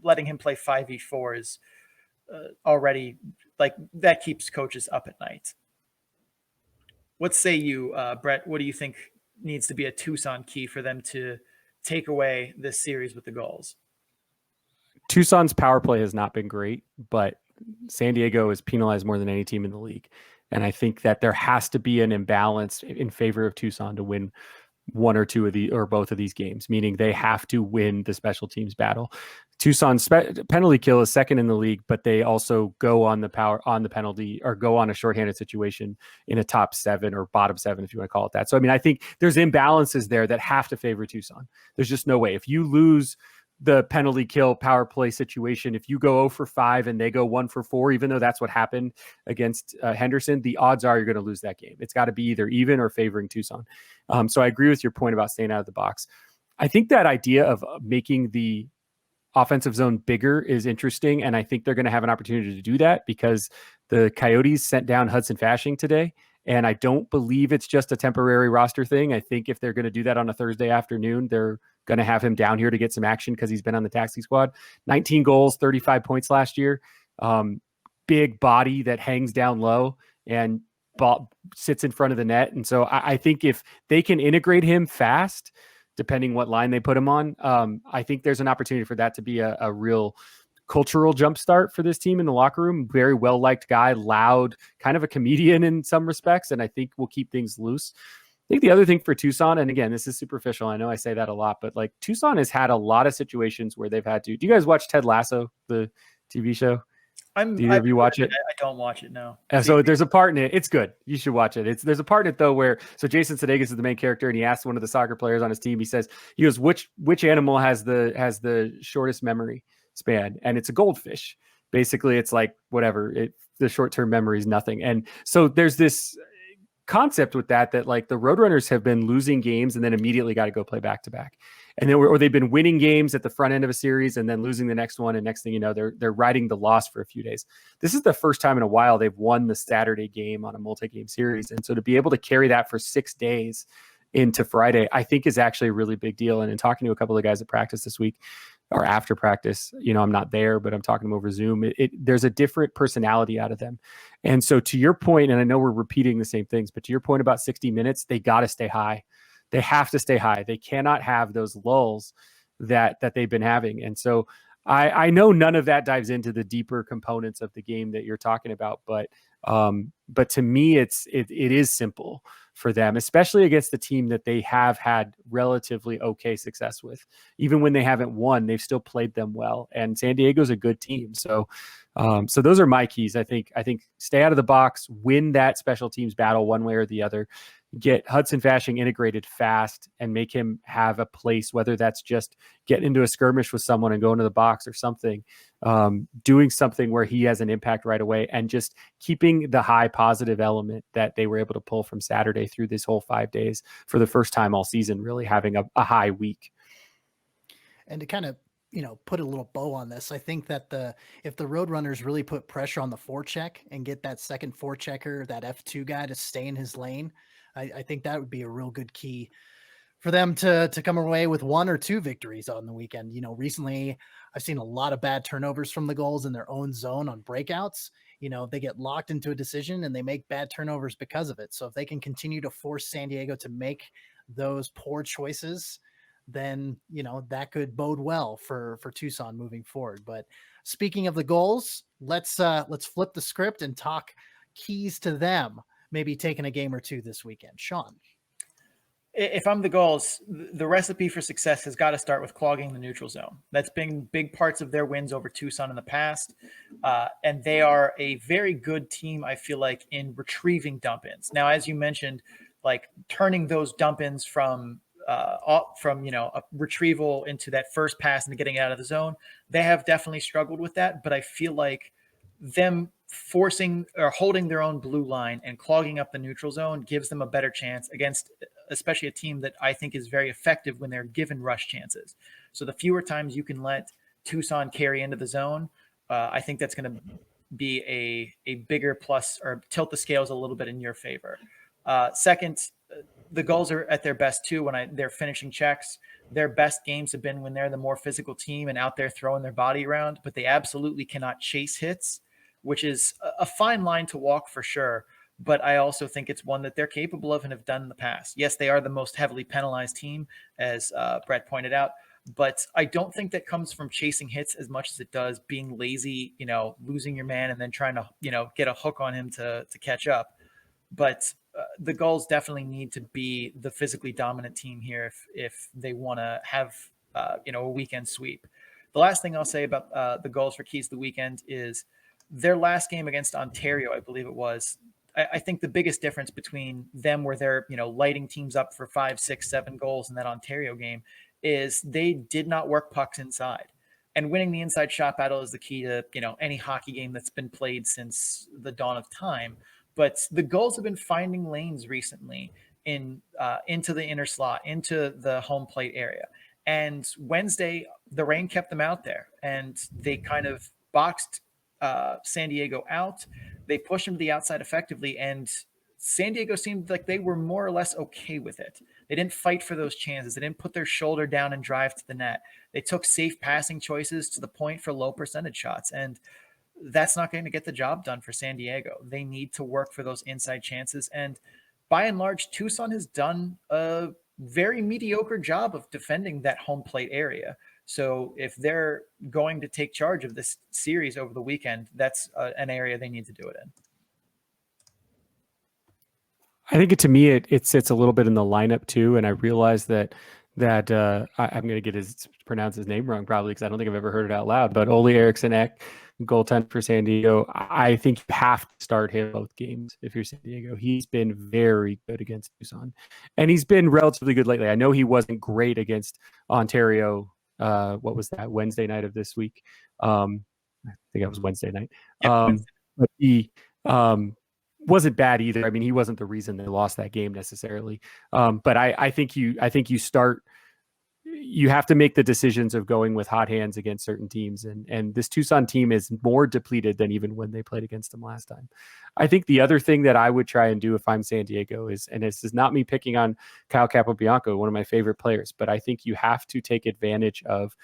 S6: Letting him play 5v4 is already, like, that keeps coaches up at night. What say you, Brett? What do you think needs to be a Tucson key for them to take away this series with the Gulls?
S7: Tucson's power play has not been great, but San Diego is penalized more than any team in the league. And I think that there has to be an imbalance in favor of Tucson to win one or two of the, or both of these games, meaning they have to win the special teams battle. Tucson's penalty kill is second in the league, but they also go on the penalty, or go on a shorthanded situation in a top 7 or bottom 7, if you want to call it that. So, I mean, I think there's imbalances there that have to favor Tucson. There's just no way. If you lose the penalty kill power play situation, if you go 0 for 5 and they go 1 for 4, even though that's what happened against Henderson, the odds are you're going to lose that game. It's got to be either even or favoring Tucson. So I agree with your point about staying out of the box. I think that idea of making the offensive zone bigger is interesting, and I think they're going to have an opportunity to do that because the Coyotes sent down Hudson Fasching today, and I don't believe it's just a temporary roster thing. I think if they're going to do that on a Thursday afternoon, they're going to have him down here to get some action because he's been on the taxi squad. 19 goals, 35 points last year. Big body that hangs down low and sits in front of the net. And so I think if they can integrate him fast, depending what line they put him on, I think there's an opportunity for that to be a real cultural jumpstart for this team in the locker room. Very well-liked guy, loud, kind of a comedian in some respects, and I think will keep things loose. I think the other thing for Tucson, and again, this is superficial, I know I say that a lot, but like Tucson has had a lot of situations where they've had to. Do you guys watch Ted Lasso, the TV show? Do either of you watch it?
S6: I don't watch it, no.
S7: So there's a part in it. It's good. You should watch it. There's a part in it though where Jason Sudeikis is the main character, and he asks one of the soccer players on his team. He goes, which animal has the shortest memory span? And it's a goldfish. Basically, it's like whatever. The short-term memory is nothing. And so there's this concept with that like the Roadrunners have been losing games and then immediately got to go play back-to-back. And then or they've been winning games at the front end of a series and then losing the next one, and next thing you know, they're riding the loss for a few days. This is the first time in a while they've won the Saturday game on a multi-game series. And so to be able to carry that for 6 days into Friday, I think is actually a really big deal. And in talking to a couple of guys at practice this week, or after practice, I'm not there, but I'm talking to them over Zoom. There's a different personality out of them. And so to your point, and I know we're repeating the same things, but to your point about 60 minutes, they got to stay high. They have to stay high. They cannot have those lulls that they've been having. And so I know none of that dives into the deeper components of the game that you're talking about, but to me, it is simple for them, especially against the team that they have had relatively okay success with. Even when they haven't won, they've still played them well. And San Diego's a good team. So those are my keys. I think stay out of the box, win that special teams battle one way or the other. get Hudson Fashing integrated fast and make him have a place, whether that's just getting into a skirmish with someone and going to the box or something, doing something where he has an impact right away, and just keeping the high positive element that they were able to pull from Saturday through this whole 5 days for the first time all season, really having a high week.
S5: And to kind of, put a little bow on this, I think that if the Roadrunners really put pressure on the forecheck and get that second forechecker, that F2 guy, to stay in his lane, I think that would be a real good key for them to come away with 1 or 2 victories on the weekend. Recently I've seen a lot of bad turnovers from the Gulls in their own zone on breakouts. They get locked into a decision and they make bad turnovers because of it. So if they can continue to force San Diego to make those poor choices, then, that could bode well for Tucson moving forward. But speaking of the Gulls, let's flip the script and talk keys to them maybe taking a game or 2 this weekend. Sean.
S6: If I'm the Gulls, the recipe for success has got to start with clogging the neutral zone. That's been big parts of their wins over Tucson in the past. And they are a very good team, I feel like, in retrieving dump-ins. Now, as you mentioned, like turning those dump-ins from a retrieval into that first pass and getting it out of the zone, they have definitely struggled with that. But I feel like them forcing or holding their own blue line and clogging up the neutral zone gives them a better chance against especially a team that I think is very effective when they're given rush chances. So the fewer times you can let Tucson carry into the zone, I think that's going to be a bigger plus, or tilt the scales a little bit in your favor. Second, the Gulls are at their best too when they're finishing checks. Their best games have been when they're the more physical team and out there throwing their body around, but they absolutely cannot chase hits, which is a fine line to walk for sure. But I also think it's one that they're capable of and have done in the past. Yes, they are the most heavily penalized team, as Brett pointed out, but I don't think that comes from chasing hits as much as it does being lazy, losing your man and then trying to, get a hook on him to catch up. But the Gulls definitely need to be the physically dominant team here if they want to have, a weekend sweep. The last thing I'll say about the Gulls for keys of the weekend is their last game against Ontario, I believe it was. I think the biggest difference between them where they're, lighting teams up for 5, 6, 7 goals in that Ontario game is they did not work pucks inside. And winning the inside shot battle is the key to, any hockey game that's been played since the dawn of time. But the Gulls have been finding lanes recently into the inner slot, into the home plate area. And Wednesday, the rain kept them out there, and they kind of boxed San Diego out. They pushed them to the outside effectively, and San Diego seemed like they were more or less okay with it. They didn't fight for those chances. They didn't put their shoulder down and drive to the net. They took safe passing choices to the point for low percentage shots, and that's not going to get the job done for San Diego. They need to work for those inside chances, and by and large, Tucson has done a very mediocre job of defending that home plate area. So if they're going to take charge of this series over the weekend, that's an area they need to do it in.
S7: I think to me, it sits a little bit in the lineup too. And I realize that I'm going to pronounce his name wrong probably because I don't think I've ever heard it out loud, but Ole Eriksson Ek, goaltender for San Diego. I think you have to start him both games if you're San Diego. He's been very good against Tucson, and he's been relatively good lately. I know he wasn't great against Ontario. What was that, Wednesday night of this week? I think it was Wednesday night. But he wasn't bad either. I mean, he wasn't the reason they lost that game necessarily. But I think you have to make the decisions of going with hot hands against certain teams. And this Tucson team is more depleted than even when they played against them last time. I think the other thing that I would try and do if I'm San Diego is, and this is not me picking on Kyle Capobianco, one of my favorite players, but I think you have to take advantage of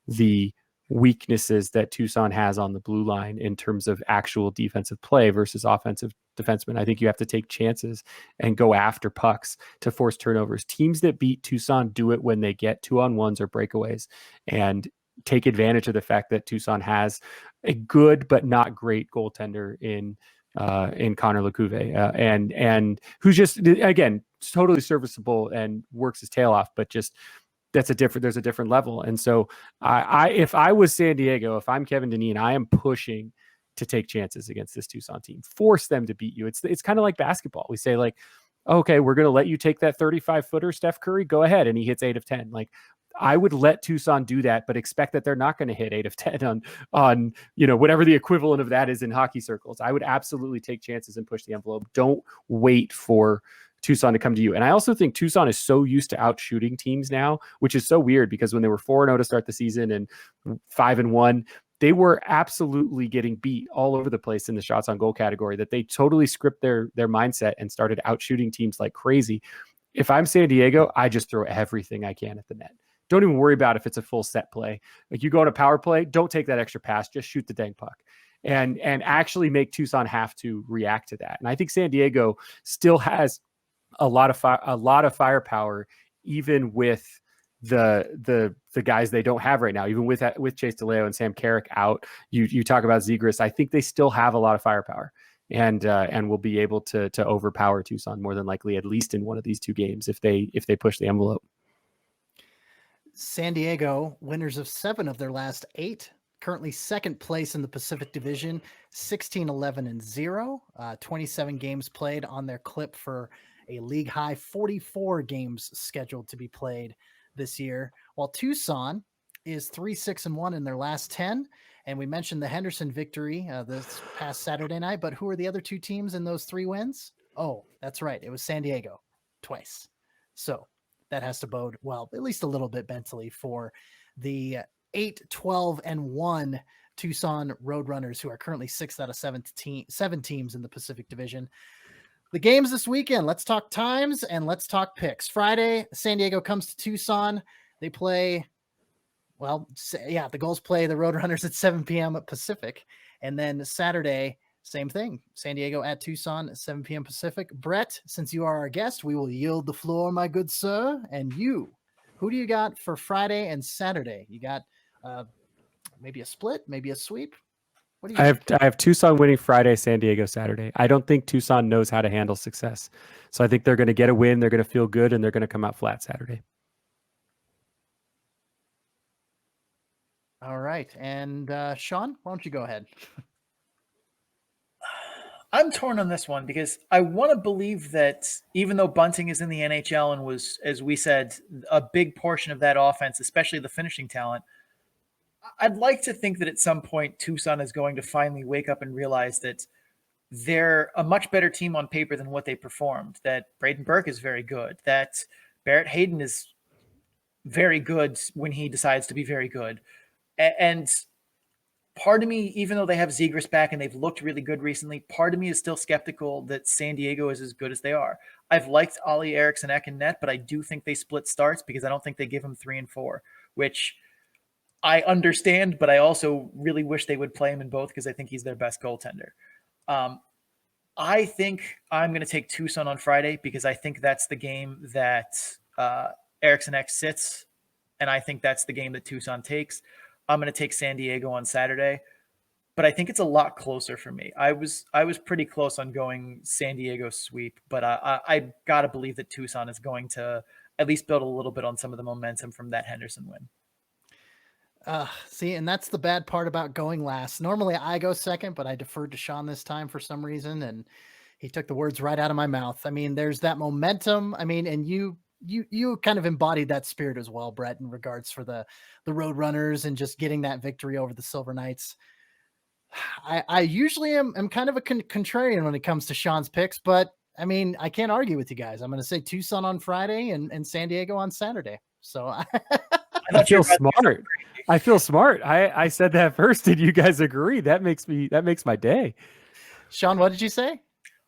S7: the weaknesses that Tucson has on the blue line in terms of actual defensive play versus offensive defensemen. I think you have to take chances and go after pucks to force turnovers. Teams that beat Tucson do it when they get 2-on-1s or breakaways and take advantage of the fact that Tucson has a good but not great goaltender in Connor LeCouve, and who's just, again, totally serviceable and works his tail off, but just there's a different level. And so if I was San Diego, if I'm Kevin Dineen, I am pushing to take chances against this Tucson team, force them to beat you. It's kind of like basketball. We say, like, Okay, we're going to let you take that 35-footer, Steph Curry. Go ahead. And he hits 8 of 10. Like, I would let Tucson do that, but expect that they're not going to hit 8 of 10 on, whatever the equivalent of that is in hockey circles. I would absolutely take chances and push the envelope. Don't wait for Tucson to come to you. And I also think Tucson is so used to out shooting teams now, which is so weird because when they were 4-0 to start the season and 5-1, they were absolutely getting beat all over the place in the shots on goal category, that they totally script their mindset and started out shooting teams like crazy. If I'm San Diego, I just throw everything I can at the net. Don't even worry about if it's a full set play. Like, you go on a power play, don't take that extra pass, just shoot the dang puck. And actually make Tucson have to react to that. And I think San Diego still has a lot of firepower, even with the guys they don't have right now, even with Chase DeLeo and Sam Carrick out. You talk about Zegras. I think they still have a lot of firepower and will be able to overpower Tucson more than likely, at least in one of these two games, if they push the envelope.
S5: San Diego, winners of 7 of their last 8, currently second place in the Pacific Division, 16-11-0, 27 games played on their clip for a league high 44 games scheduled to be played this year, while Tucson is 3-6-1 in their last 10. And we mentioned the Henderson victory this past Saturday night, but who are the other 2 teams in those 3 wins? Oh, that's right. It was San Diego twice. So that has to bode well, at least a little bit mentally, for the 8-12-1 Tucson Roadrunners, who are currently 6 out of 7 teams in the Pacific Division. The games this weekend, let's talk times and let's talk picks. Friday, San Diego comes to Tucson. They play, the Gulls play the Roadrunners at 7 p.m. Pacific. And then Saturday, same thing. San Diego at Tucson at 7 p.m. Pacific. Brett, since you are our guest, we will yield the floor, my good sir. And you, who do you got for Friday and Saturday? You got maybe a split, maybe a sweep? What do you think?
S7: I have Tucson winning Friday, San Diego Saturday. I don't think Tucson knows how to handle success. So I think they're going to get a win. They're going to feel good, and they're going to come out flat Saturday.
S5: All right. And Sean, why don't you go ahead?
S6: I'm torn on this one because I want to believe that even though Bunting is in the NHL and was, as we said, a big portion of that offense, especially the finishing talent, I'd like to think that at some point Tucson is going to finally wake up and realize that they're a much better team on paper than what they performed, that Braden Burke is very good, that Barrett Hayden is very good when he decides to be very good. And part of me, even though they have Zegras back and they've looked really good recently, part of me is still skeptical that San Diego is as good as they are. I've liked Ollie Eriksson Ek in net, but I do think they split starts because I don't think they give him 3 and 4, which I understand, but I also really wish they would play him in both because I think he's their best goaltender. I think I'm going to take Tucson on Friday because I think that's the game that Eriksson Ek sits, and I think that's the game that Tucson takes. I'm going to take San Diego on Saturday, but I think it's a lot closer for me. I was pretty close on going San Diego sweep, but I got to believe that Tucson is going to at least build a little bit on some of the momentum from that Henderson win.
S5: See, and that's the bad part about going last. Normally I go second, but I deferred to Sean this time for some reason, and he took the words right out of my mouth. I mean, there's that momentum. I mean, and you kind of embodied that spirit as well, Brett, in regards for the Roadrunners and just getting that victory over the Silver Knights. I usually am kind of a contrarian when it comes to Sean's picks, but I mean, I can't argue with you guys. I'm going to say Tucson on Friday and San Diego on Saturday. So
S7: I feel smart. I feel smart. I said that first. Did you guys agree? That makes my day.
S5: Sean, what did you say?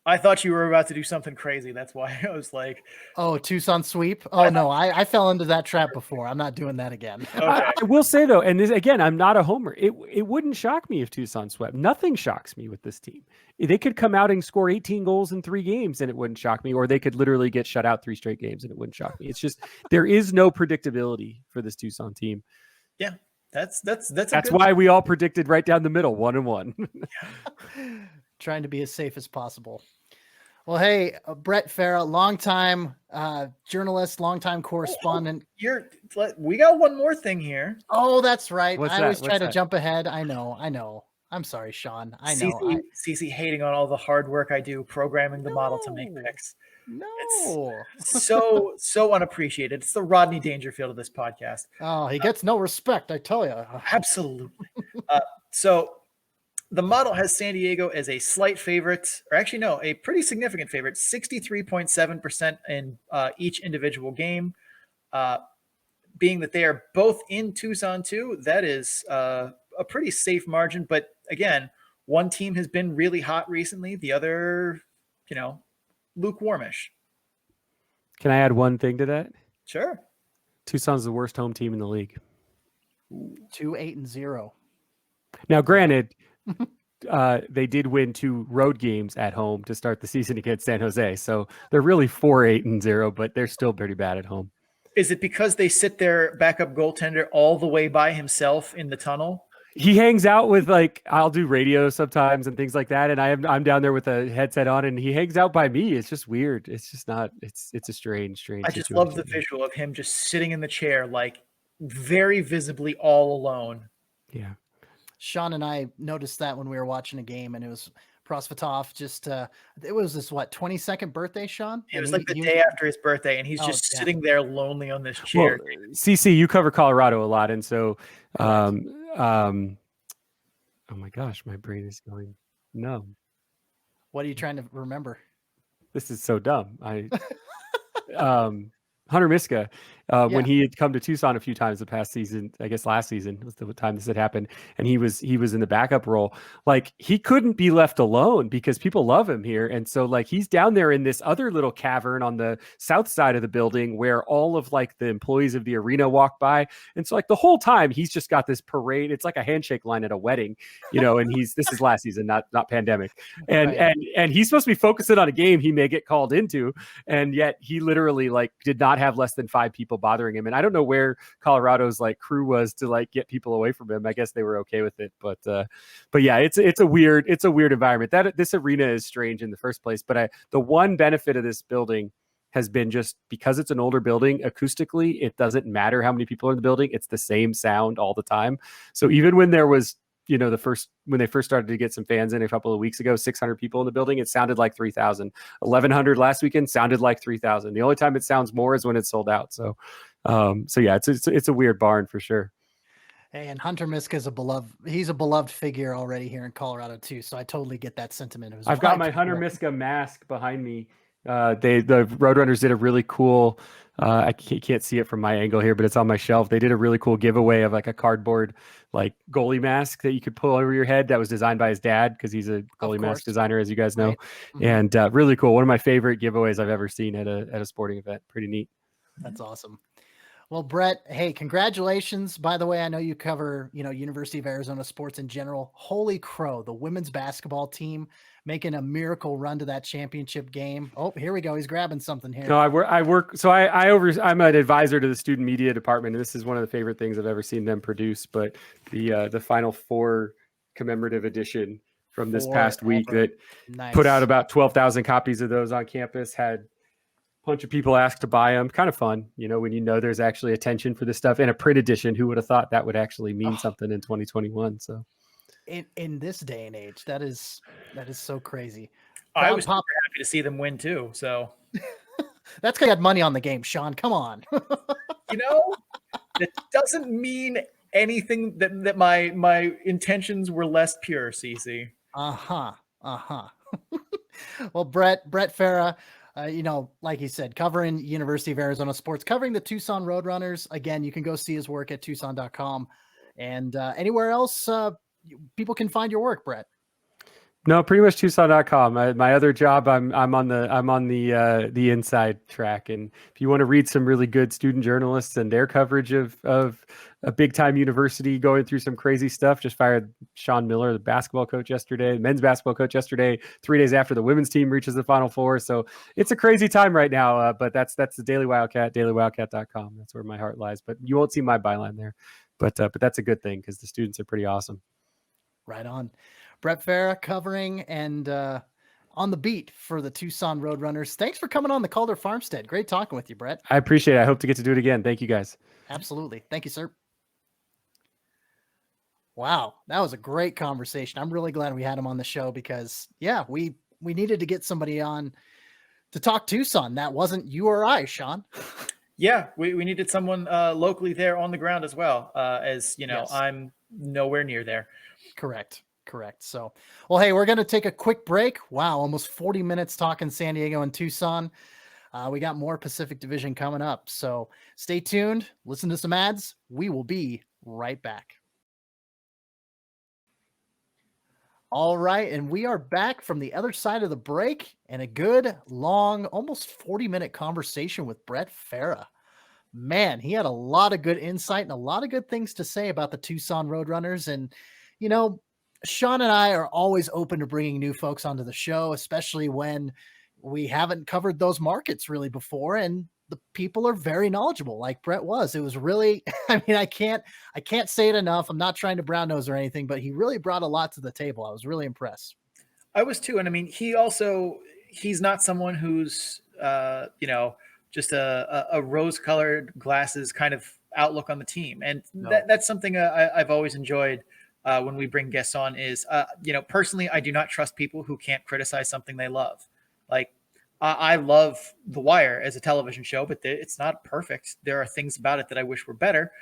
S6: I thought you were about to do something crazy. That's why I was like,
S5: oh, Tucson sweep. Oh no, I fell into that trap before. I'm not doing that again.
S6: Okay.
S7: I will say though, and this, again, I'm not a homer. It wouldn't shock me if Tucson swept. Nothing shocks me with this team. They could come out and score 18 goals in 3 games and it wouldn't shock me, or they could literally get shut out 3 straight games and it wouldn't shock me. It's just, there is no predictability for this Tucson team.
S6: Yeah, that's
S7: why we all predicted right down the middle, 1-1.
S5: Trying to be as safe as possible. Well, hey, Brett Fera, longtime journalist, longtime correspondent.
S6: We got one more thing here.
S5: Oh, that's right.
S7: What's
S5: I
S7: that?
S5: always try to
S7: that?
S5: jump ahead. I know. I'm sorry, Sean. I know.
S6: CC hating on all the hard work I do programming the model to make picks.
S5: No.
S6: So unappreciated. It's the Rodney Dangerfield of this podcast.
S5: Oh, he gets no respect, I tell you.
S6: Absolutely. So the model has San Diego as a slight favorite, or actually, no, a pretty significant favorite, 63.7% in each individual game. Being that they are both in Tucson too, that is a pretty safe margin. But again, one team has been really hot recently, the other, lukewarmish.
S7: Can I add one thing to that?
S6: Sure.
S7: Tucson's the worst home team in the league.
S5: 2-8-0.
S7: Now, granted, they did win 2 road games at home to start the season against San Jose. So they're really 4-8-0, but they're still pretty bad at home.
S6: Is it because they sit their backup goaltender all the way by himself in the tunnel?
S7: He hangs out with, like, I'll do radio sometimes and things like that. And I'm down there with a headset on and he hangs out by me. It's just weird. It's just not, it's a strange
S6: I just love the visual of him just sitting in the chair, like very visibly all alone.
S7: Yeah.
S5: Sean and I noticed that when we were watching a game, and it was Prosvetov just it was his 22nd birthday, Sean?
S6: It was like the day after his birthday, and he's just sitting there lonely on this chair.
S7: Well, CC, you cover Colorado a lot, and so oh my gosh, my brain is going numb.
S5: What are you trying to remember?
S7: This is so dumb. Hunter Miska, when he had come to Tucson a few times the past season, I guess last season was the time this had happened, and he was in the backup role. Like, he couldn't be left alone because people love him here, and so like he's down there in this other little cavern on the south side of the building where all of like the employees of the arena walk by, and so like the whole time he's just got this parade. It's like a handshake line at a wedding, and this is last season, not pandemic, and right. and he's supposed to be focusing on a game he may get called into, and yet he literally like did not have less than 5 people bothering him. And I don't know where Colorado's like crew was to like get people away from him. I guess they were okay with it, but yeah, it's a weird environment. That this arena is strange in the first place. But the one benefit of this building has been just because it's an older building, acoustically, it doesn't matter how many people are in the building. It's the same sound all the time. So even when there was, when they first started to get some fans in a couple of weeks ago, 600 people in the building, it sounded like 3,000. 1,100 last weekend sounded like 3,000. The only time it sounds more is when it's sold out. So yeah, it's a weird barn for sure.
S5: Hey, and Hunter Miska is he's a beloved figure already here in Colorado too. So I totally get that sentiment.
S7: I've got my Hunter Miska mask behind me. The Roadrunners did a really cool, I can't see it from my angle here, but it's on my shelf. They did a really cool giveaway of like a cardboard like goalie mask that you could pull over your head that was designed by his dad, because he's a goalie mask designer, as you guys know. Right. Mm-hmm. And really cool. One of my favorite giveaways I've ever seen at a sporting event. Pretty neat.
S5: That's awesome. Well, Brett, hey, congratulations. By the way, I know you cover, University of Arizona sports in general. Holy crow, the women's basketball team making a miracle run to that championship game. Oh, here we go. He's grabbing something here.
S7: No, I work. So I'm an advisor to the student media department, and this is one of the favorite things I've ever seen them produce. But the Final Four commemorative edition from this past week that put out about 12,000 copies of those on campus, had bunch of people asked to buy them. Kind of fun, when there's actually attention for this stuff. And a print edition, who would have thought that would actually mean something in 2021? So
S5: in this day and age, that is so crazy.
S6: I was super happy to see them win too. So
S5: that's because I had money on the game, Sean. Come on.
S6: It doesn't mean anything that my intentions were less pure, CC.
S5: Well, Brett Fera, like he said, covering University of Arizona sports, covering the Tucson Roadrunners. Again, you can go see his work at Tucson.com, and anywhere else people can find your work, Brett.
S7: No, pretty much Tucson.com. My other job, I'm on the inside track, and if you want to read some really good student journalists and their coverage of a big time university going through some crazy stuff, just fired Sean Miller, the basketball coach yesterday, men's basketball coach yesterday, 3 days after the women's team reaches the Final Four. So it's a crazy time right now. But that's the Daily Wildcat, dailywildcat.com. That's where my heart lies. But you won't see my byline there. But that's a good thing, because the students are pretty awesome.
S5: Right on. Brett Fera covering and on the beat for the Tucson Roadrunners. Thanks for coming on the Calder Farmstead. Great talking with you, Brett.
S7: I appreciate it. I hope to get to do it again. Thank you, guys.
S5: Absolutely. Thank you, sir. Wow, that was a great conversation. I'm really glad we had him on the show, because, yeah, we needed to get somebody on to talk Tucson. That wasn't you or I, Sean.
S6: Yeah, we needed someone locally there on the ground as well, as you know,
S5: Yes.
S6: I'm nowhere near there.
S5: Correct. So, well, hey, we're going to take a quick break. Wow, almost 40 minutes talking San Diego and Tucson. We got more Pacific Division coming up. So stay tuned. Listen to some ads. We will be right back. All right. And we are back from the other side of the break and a good, long, almost 40-minute conversation with Brett Fera. Man, he had a lot of good insight and a lot of good things to say about the Tucson Roadrunners. And, you know, Sean and I are always open to bringing new folks onto the show, especially when we haven't covered those markets really before. And the people are very knowledgeable, like Brett was. It was really, I mean, I can't say it enough. I'm not trying to brown nose or anything, but he really brought a lot to the table. I was really impressed.
S6: I was too. And I mean, he's not someone who's, you know, just a rose-colored glasses kind of outlook on the team. And that's something I've always enjoyed when we bring guests on is, you know, personally, I do not trust people who can't criticize something they love. Like, I love The Wire as a television show, but it's not perfect. There are things about it that I wish were better.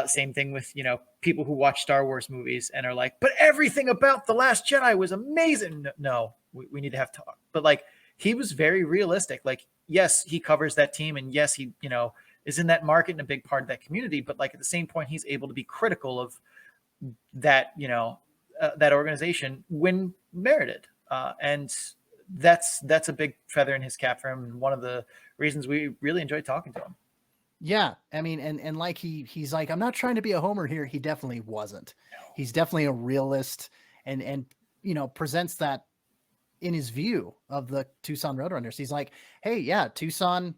S6: Same thing with, you know, people who watch Star Wars movies and are like, but everything about The Last Jedi was amazing. No, we need to have talk. But like, he was very realistic. Like, yes, he covers that team, and yes, he, you know, is in that market and a big part of that community. But like, at the same point, he's able to be critical of that, you know, that organization when merited. And that's a big feather in his cap for him, and one of the reasons we really enjoyed talking to him.
S5: Yeah, I mean, and like he's like, I'm not trying to be a homer here. He definitely wasn't. No. He's definitely a realist, and you know, presents that in his view of the Tucson Roadrunners. He's like, hey, yeah, Tucson,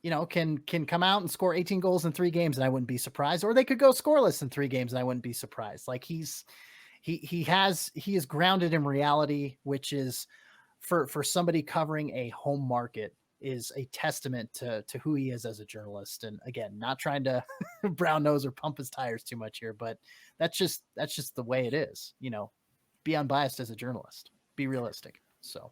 S5: you know, can come out and score 18 goals in 3 games, and I wouldn't be surprised. Or they could go scoreless in 3 games, and I wouldn't be surprised. Like he is grounded in reality, which is for somebody covering a home market is a testament to who he is as a journalist. And again, not trying to brown nose or pump his tires too much here, but that's just the way it is. You know, be unbiased as a journalist, be realistic. So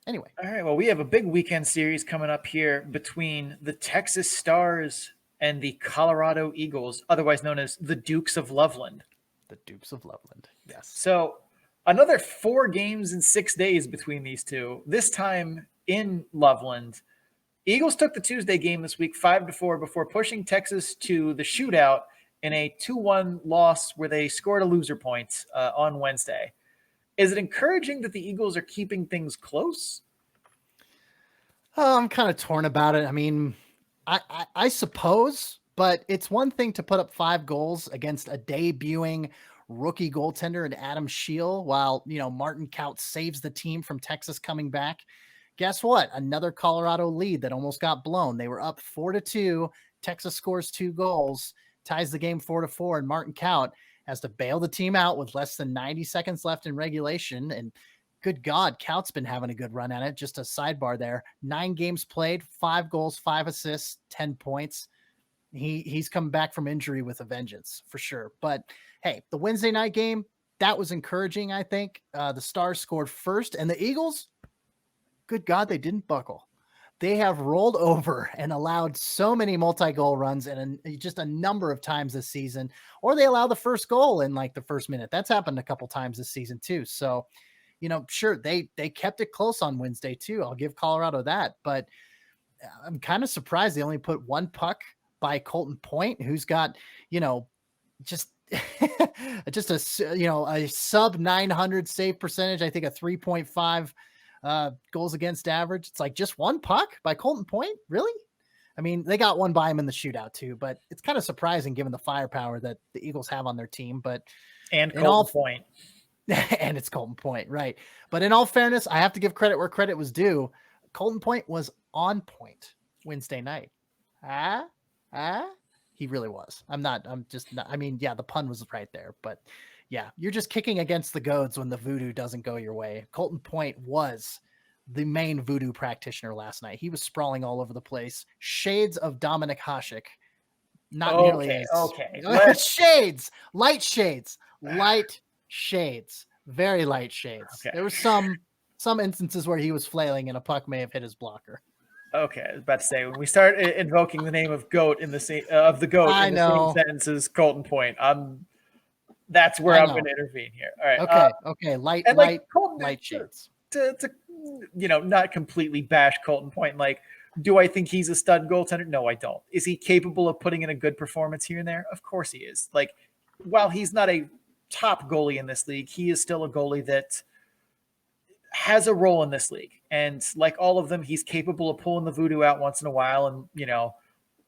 S5: anyway.
S6: All right. Well, we have a big weekend series coming up here between the Texas Stars and the Colorado Eagles, otherwise known as the Dukes of Loveland.
S5: The Dukes of Loveland. Yes.
S6: So another 4 games in 6 days between these two, this time in Loveland. Eagles took the Tuesday game this week 5-4 before pushing Texas to the shootout in a 2-1 loss where they scored a loser point on Wednesday. Is it encouraging that the Eagles are keeping things close?
S5: I'm kind of torn about it. I mean, I suppose, but it's one thing to put up 5 goals against a debuting rookie goaltender in Adam Scheel while, you know, Martin Kaut saves the team from Texas coming back. Guess what? Another Colorado lead that almost got blown. They were up 4-2. Texas scores 2 goals, ties the game 4-4, and Martin Kaut has to bail the team out with less than 90 seconds left in regulation. And good God, Kaut's been having a good run at it. Just a sidebar there. 9 games played, 5 goals, 5 assists, 10 points. He's come back from injury with a vengeance for sure. But hey, the Wednesday night game, that was encouraging, I think. The Stars scored first, and the Eagles, good God, they didn't buckle. They have rolled over and allowed so many multi-goal runs and just a number of times this season, or they allow the first goal in like the first minute. That's happened a couple times this season too. So, you know, sure, they kept it close on Wednesday too. I'll give Colorado that, but I'm kind of surprised they only put 1 puck by Colton Point, who's got, you know, just a sub 900 save percentage. I think a 3.5 goals against average. It's like just 1 puck by Colton Point. Really? I mean, they got one by him in the shootout too, but it's kind of surprising given the firepower that the Eagles have on their team. But
S6: and Colton Point.
S5: And it's Colton Point, right? But in all fairness, I have to give credit where credit was due. Colton Point was on point Wednesday night. He really was. I mean, yeah, the pun was right there, but yeah, you're just kicking against the goads when the voodoo doesn't go your way. Colton Point was the main voodoo practitioner last night. He was sprawling all over the place. Shades of Dominic Hasek. Not nearly as shades, light shades, very light shades. Okay. There were some instances where he was flailing and a puck may have hit his blocker.
S6: Okay, I was about to say, when we start invoking the name of goat in the same of the goat
S5: I
S6: in the
S5: know.
S6: same sentence as Colton Point, that's where
S5: I
S6: I'm
S5: know.
S6: going to intervene here. All right.
S5: Okay. Light
S6: and like Colton,
S5: light shades.
S6: to not completely bash Colton Point. Like, do I think he's a stud goaltender? No, I don't. Is he capable of putting in a good performance here and there? Of course he is. Like, while he's not a top goalie in this league, he is still a goalie that has a role in this league. And like all of them, he's capable of pulling the voodoo out once in a while and,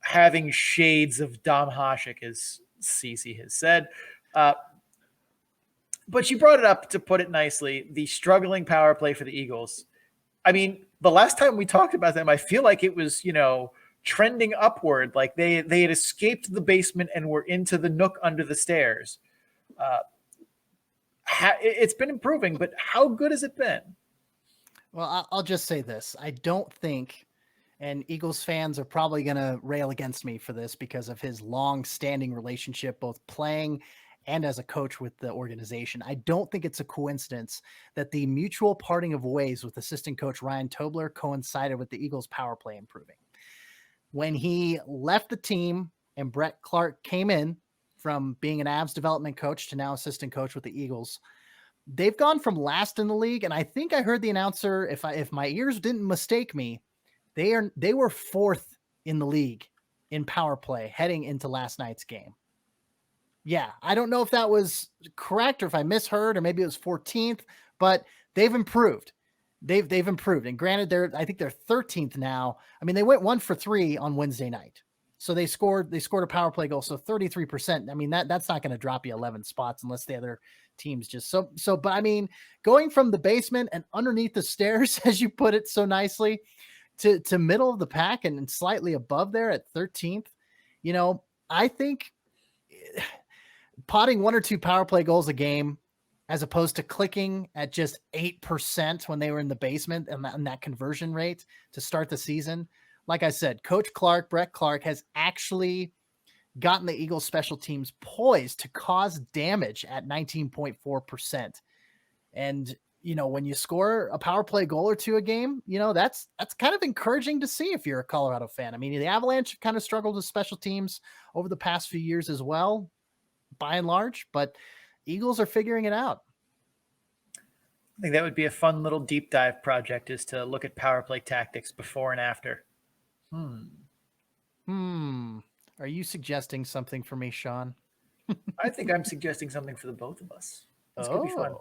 S6: having shades of Dom Hasek, as Cece has said. But you brought it up, to put it nicely, the struggling power play for the Eagles. I mean, the last time we talked about them, I feel like it was, trending upward. Like they had escaped the basement and were into the nook under the stairs. It's been improving, but how good has it been?
S5: Well, I'll just say this. I don't think, and Eagles fans are probably going to rail against me for this because of his long-standing relationship, both playing and as a coach with the organization. I don't think it's a coincidence that the mutual parting of ways with assistant coach Ryan Tobler coincided with the Eagles' power play improving. When he left the team and Brett Clark came in from being an Avs development coach to now assistant coach with the Eagles, they've gone from last in the league. And I think I heard the announcer, if my ears didn't mistake me, they were fourth in the league in power play heading into last night's game. Yeah. I don't know if that was correct or if I misheard, or maybe it was 14th, but they've improved. They've improved. And granted, I think they're 13th now. I mean, they went 1 for 3 on Wednesday night. So they scored a power play goal. So 33%. I mean, that's not going to drop you 11 spots unless the other teams just but I mean, going from the basement and underneath the stairs, as you put it so nicely, to middle of the pack and slightly above there at 13th, I think potting 1 or 2 power play goals a game, as opposed to clicking at just 8% when they were in the basement and that conversion rate to start the season. Like I said, Coach Brett Clark has actually gotten the Eagles special teams poised to cause damage at 19.4%. And, when you score a power play goal or 2 a game, that's kind of encouraging to see if you're a Colorado fan. I mean, the Avalanche have kind of struggled with special teams over the past few years as well, by and large, but Eagles are figuring it out.
S6: I think that would be a fun little deep dive project, is to look at power play tactics before and after.
S5: Are you suggesting something for me, Sean?
S6: I think I'm suggesting something for the both of us. This could be fun.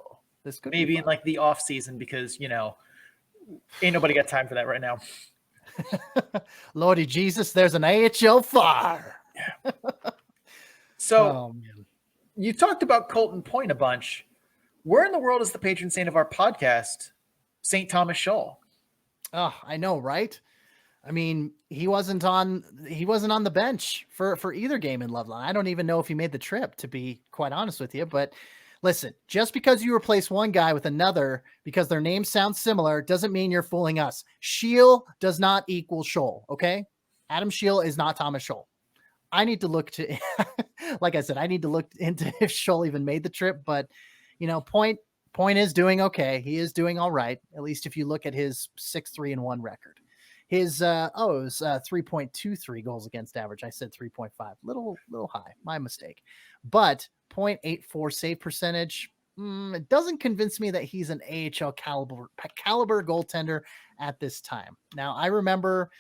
S5: This could
S6: maybe
S5: be
S6: in like the off season, because ain't nobody got time for that right now.
S5: Lordy Jesus, there's an AHL fire.
S6: So you talked about Colton Point a bunch. Where in the world is the patron saint of our podcast, St. Thomas Shoal?
S5: Oh, I know, right? I mean, he wasn't on the bench for either game in Loveland. I don't even know if he made the trip, to be quite honest with you. But listen, just because you replace one guy with another because their names sound similar doesn't mean you're fooling us. Scheel does not equal Shoal, okay? Adam Scheel is not Thomas Shoal. I need to look to, like I said, I need to look into if Shoal even made the trip. But, Point is doing okay. He is doing all right, at least if you look at his 6-3-1 record. His it was 3.23 goals against average. I said 3.5, little high, my mistake. But 0.84 save percentage. It doesn't convince me that he's an AHL caliber goaltender at this time. Now, I remember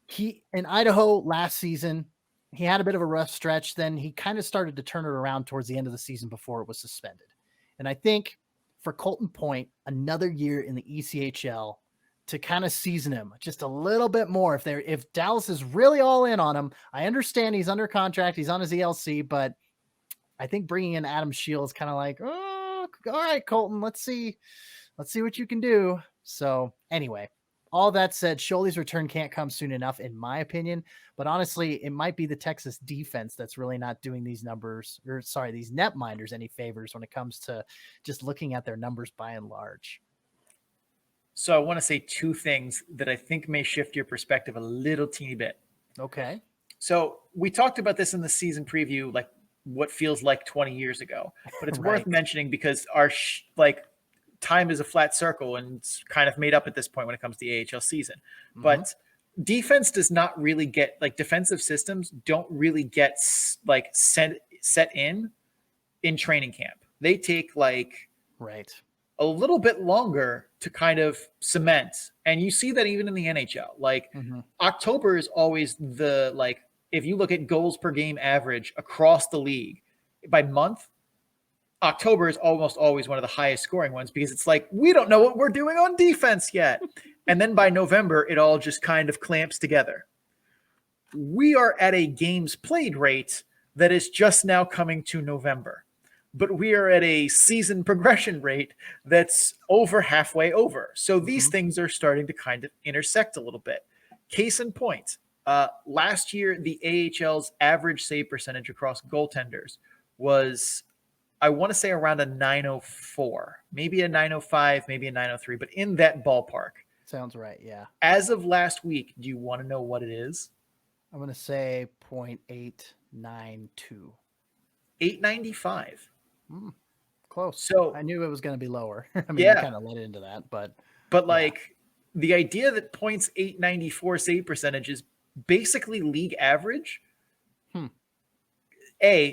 S5: he in Idaho last season, he had a bit of a rough stretch. Then he kind of started to turn it around towards the end of the season before it was suspended. And I think for Colton Point, another year in the ECHL to kind of season him just a little bit more. If Dallas is really all in on him, I understand he's under contract, he's on his ELC, but I think bringing in Adam Scheel is kind of like, oh, all right, Colton, let's see what you can do. So anyway, all that said, Shoal's return can't come soon enough, in my opinion. But honestly, it might be the Texas defense that's really not doing these netminders any favors when it comes to just looking at their numbers by and large.
S6: So I want to say 2 things that I think may shift your perspective a little teeny bit.
S5: Okay.
S6: So we talked about this in the season preview, like what feels like 20 years ago, but it's worth mentioning because our time is a flat circle and it's kind of made up at this point when it comes to the AHL season. Mm-hmm. But defense does not really get like defensive systems don't really get like set in training camp. They take like a little bit longer to kind of cement. And you see that even in the NHL. Like October is always the, like, if you look at goals per game average across the league by month, October is almost always one of the highest scoring ones because it's like, we don't know what we're doing on defense yet. And then by November, it all just kind of clamps together. We are at a games played rate that is just now coming to November, but we are at a season progression rate that's over halfway over. So these things are starting to kind of intersect a little bit. Case in point, last year, the AHL's average save percentage across goaltenders was, I want to say, around a 904, maybe a 905, maybe a 903, but in that ballpark.
S5: Sounds right, yeah.
S6: As of last week, do you want to know what it is?
S5: I'm going to say 0.892.
S6: 895.
S5: Close.
S6: So
S5: I knew it was going to be lower. I mean,
S6: yeah,
S5: you kind of led into that, but
S6: like the idea that points 894 save percentage is basically league average,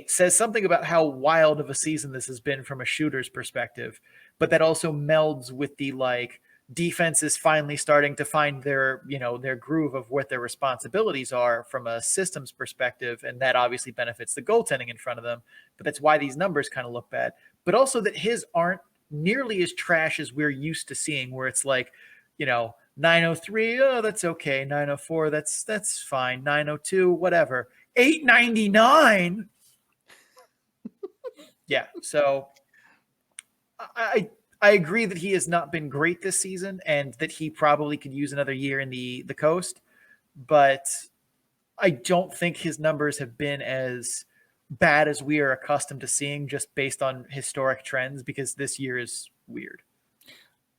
S6: says something about how wild of a season this has been from a shooter's perspective, but that also melds with the like defense is finally starting to find their, you know, their groove of what their responsibilities are from a systems perspective. And that obviously benefits the goaltending in front of them, but that's why these numbers kind of look bad, but also that his aren't nearly as trash as we're used to seeing, where it's like, you know, 903, oh, that's okay. 904, that's fine. 902, whatever. 899. Yeah. So I agree that he has not been great this season and that he probably could use another year in the coast, but I don't think his numbers have been as bad as we are accustomed to seeing just based on historic trends, because this year is weird.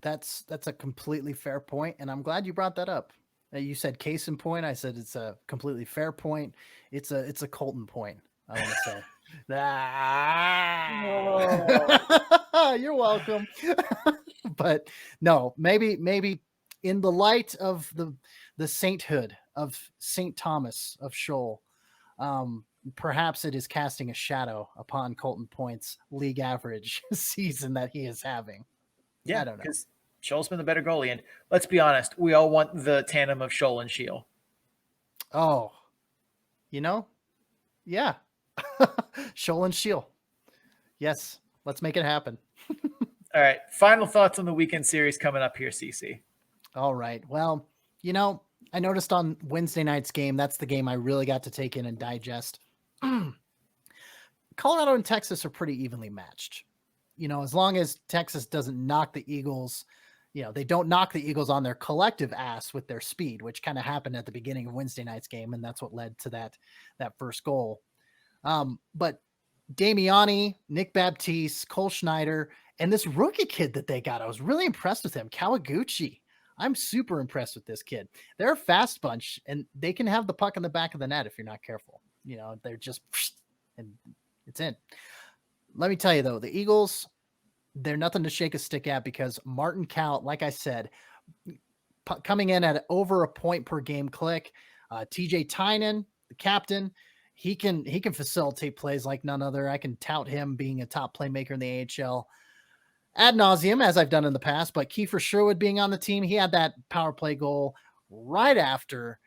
S5: That's a completely fair point, and I'm glad you brought that up. You said case in point. I said it's a completely fair point. It's a Colton point, I want to say. You're welcome. But no, maybe in the light of the sainthood of St. Thomas of Shoal, perhaps it is casting a shadow upon Colton Point's league average season that he is having.
S6: Yeah,
S5: I don't know.
S6: Because Shoal's been the better goalie, and let's be honest, we all want the tandem of Shoal and Shield.
S5: Oh, you know, yeah. Shoal and Shield. Yes, let's make it happen.
S6: All right, final thoughts on the weekend series coming up here, CC.
S5: All right. Well, you know, I noticed on Wednesday night's game, that's the game I really got to take in and digest. Colorado and Texas are pretty evenly matched. You know, as long as Texas doesn't knock the Eagles, you know, they don't knock the Eagles on their collective ass with their speed, which kind of happened at the beginning of Wednesday night's game, and that's what led to that first goal. But Damiani, Nick Baptiste, Cole Schneider, and this rookie kid that they got, I was really impressed with him, Kawaguchi. I'm super impressed with this kid. They're a fast bunch, and they can have the puck in the back of the net if you're not careful. You know, they're just, and it's in. Let me tell you, though, the Eagles, they're nothing to shake a stick at, because Martin Kaut, like I said, coming in at over a point per game click. TJ Tynan, the captain, he can facilitate plays like none other. I can tout him being a top playmaker in the AHL ad nauseum, as I've done in the past. But Kiefer Sherwood being on the team, he had that power play goal right after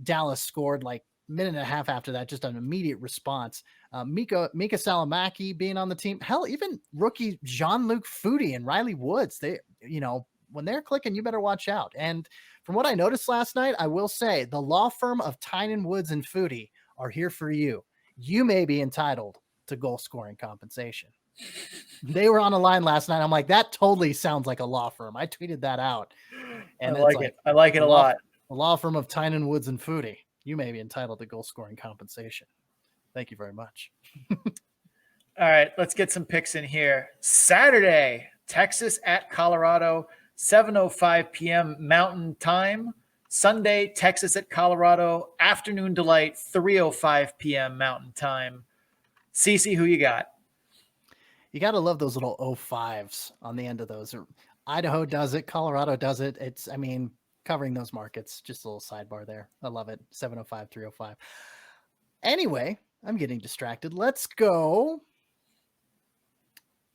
S5: Dallas scored, like a minute and a half after that, just an immediate response. Mika Salamaki being on the team, hell, even rookie Jean-Luc Foudy and Riley Woods, they, you know, when they're clicking, you better watch out. And from what I noticed last night, I will say the law firm of Tynan, Woods, and Foudy are here for you. You may be entitled to goal scoring compensation. They were on a line last night. I'm like, that totally sounds like a law firm. I tweeted that out. And
S6: I like it. I like it a lot.
S5: The law firm of Tynan, Woods, and Foudy. You may be entitled to goal scoring compensation. Thank you very much.
S6: All right, let's get some picks in here. Saturday, Texas at Colorado, 7:05 p.m. Mountain Time. Sunday, Texas at Colorado, afternoon delight, 3:05 p.m. Mountain Time. CC, who you got?
S5: You got to love those little 05s on the end of those. Idaho does it. Colorado does it. It's, I mean, covering those markets. Just a little sidebar there. I love it. 705, 305. Anyway, I'm getting distracted. Let's go.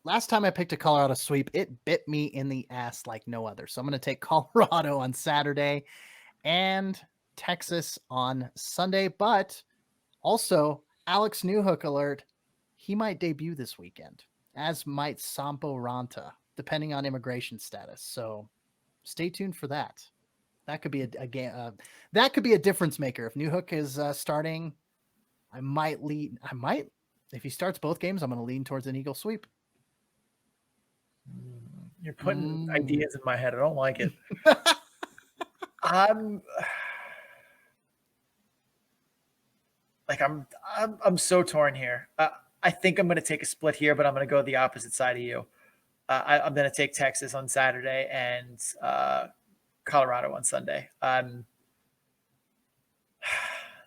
S5: Last time I picked a Colorado sweep, it bit me in the ass like no other. So I'm going to take Colorado on Saturday and Texas on Sunday. But also, Alex Newhook alert. He might debut this weekend, as might Sampo Ranta, depending on immigration status. So stay tuned for that. That could be a game. That could be a difference maker. If Newhook is starting, I might, if he starts both games, I'm going to lean towards an Eagle sweep.
S6: You're putting ideas in my head. I don't like it. I'm so torn here. I think I'm going to take a split here, but I'm going to go the opposite side of you. I'm going to take Texas on Saturday and Colorado on Sunday.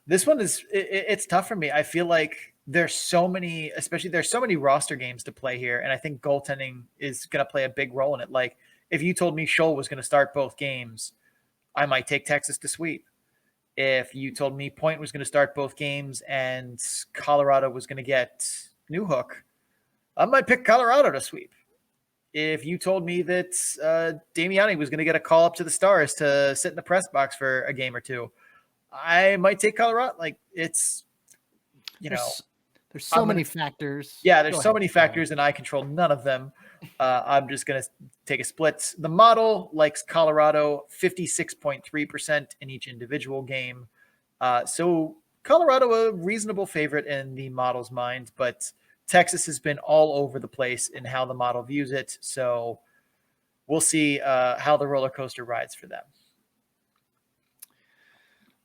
S6: This one it's tough for me. I feel like there's so many roster games to play here. And I think goaltending is going to play a big role in it. Like if you told me Scholl was going to start both games, I might take Texas to sweep. If you told me Point was going to start both games and Colorado was going to get Newhook, I might pick Colorado to sweep. If you told me that Damiani was going to get a call up to the Stars to sit in the press box for a game or two, I might take Colorado. Like it's,
S5: there's so many factors.
S6: Yeah, there's so many factors, and I control none of them. I'm just going to take a split. The model likes Colorado 56.3% in each individual game. So Colorado a reasonable favorite in the model's mind, but Texas has been all over the place in how the model views it. So we'll see how the roller coaster rides for them.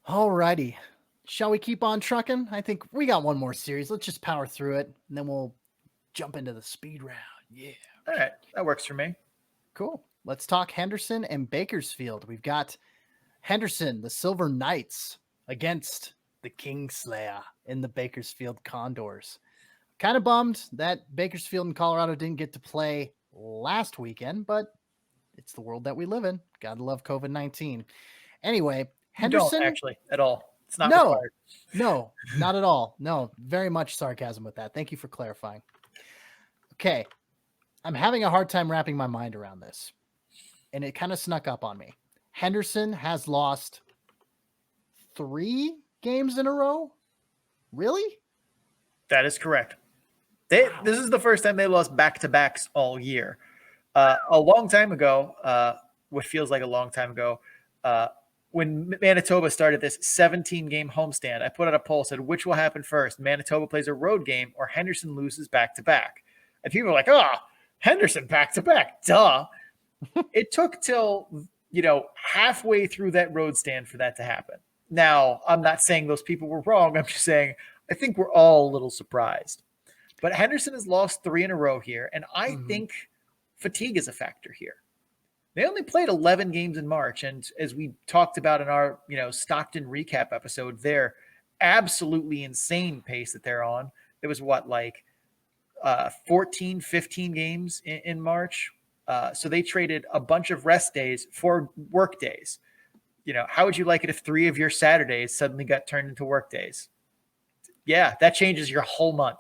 S5: All righty. Shall we keep on trucking? I think we got one more series. Let's just power through it, and then we'll jump into the speed round. Yeah.
S6: All right. That works for me.
S5: Cool. Let's talk Henderson and Bakersfield. We've got Henderson, the Silver Knights, against the Kingslayer in the Bakersfield Condors. Kind of bummed that Bakersfield and Colorado didn't get to play last weekend, but it's the world that we live in. Gotta love COVID-19. Anyway, Henderson.
S6: You don't actually at all. It's not required.
S5: No, not at all. No, very much sarcasm with that. Thank you for clarifying. Okay. I'm having a hard time wrapping my mind around this, and it kind of snuck up on me. Henderson has lost 3 games in a row. Really?
S6: That is correct. This is the first time they lost back-to-backs all year. A long time ago, what feels like a long time ago, when Manitoba started this 17-game homestand, I put out a poll, said, which will happen first? Manitoba plays a road game or Henderson loses back-to-back? And people are like, Henderson back-to-back, duh. It took till, halfway through that road stand for that to happen. Now, I'm not saying those people were wrong. I'm just saying I think we're all a little surprised. But Henderson has lost 3 in a row here, and I think fatigue is a factor here. They only played 11 games in March, and as we talked about in our, Stockton recap episode, they're absolutely insane pace that they're on. It was 14, 15 games in March. So they traded a bunch of rest days for work days. How would you like it if 3 of your Saturdays suddenly got turned into work days? Yeah, that changes your whole month.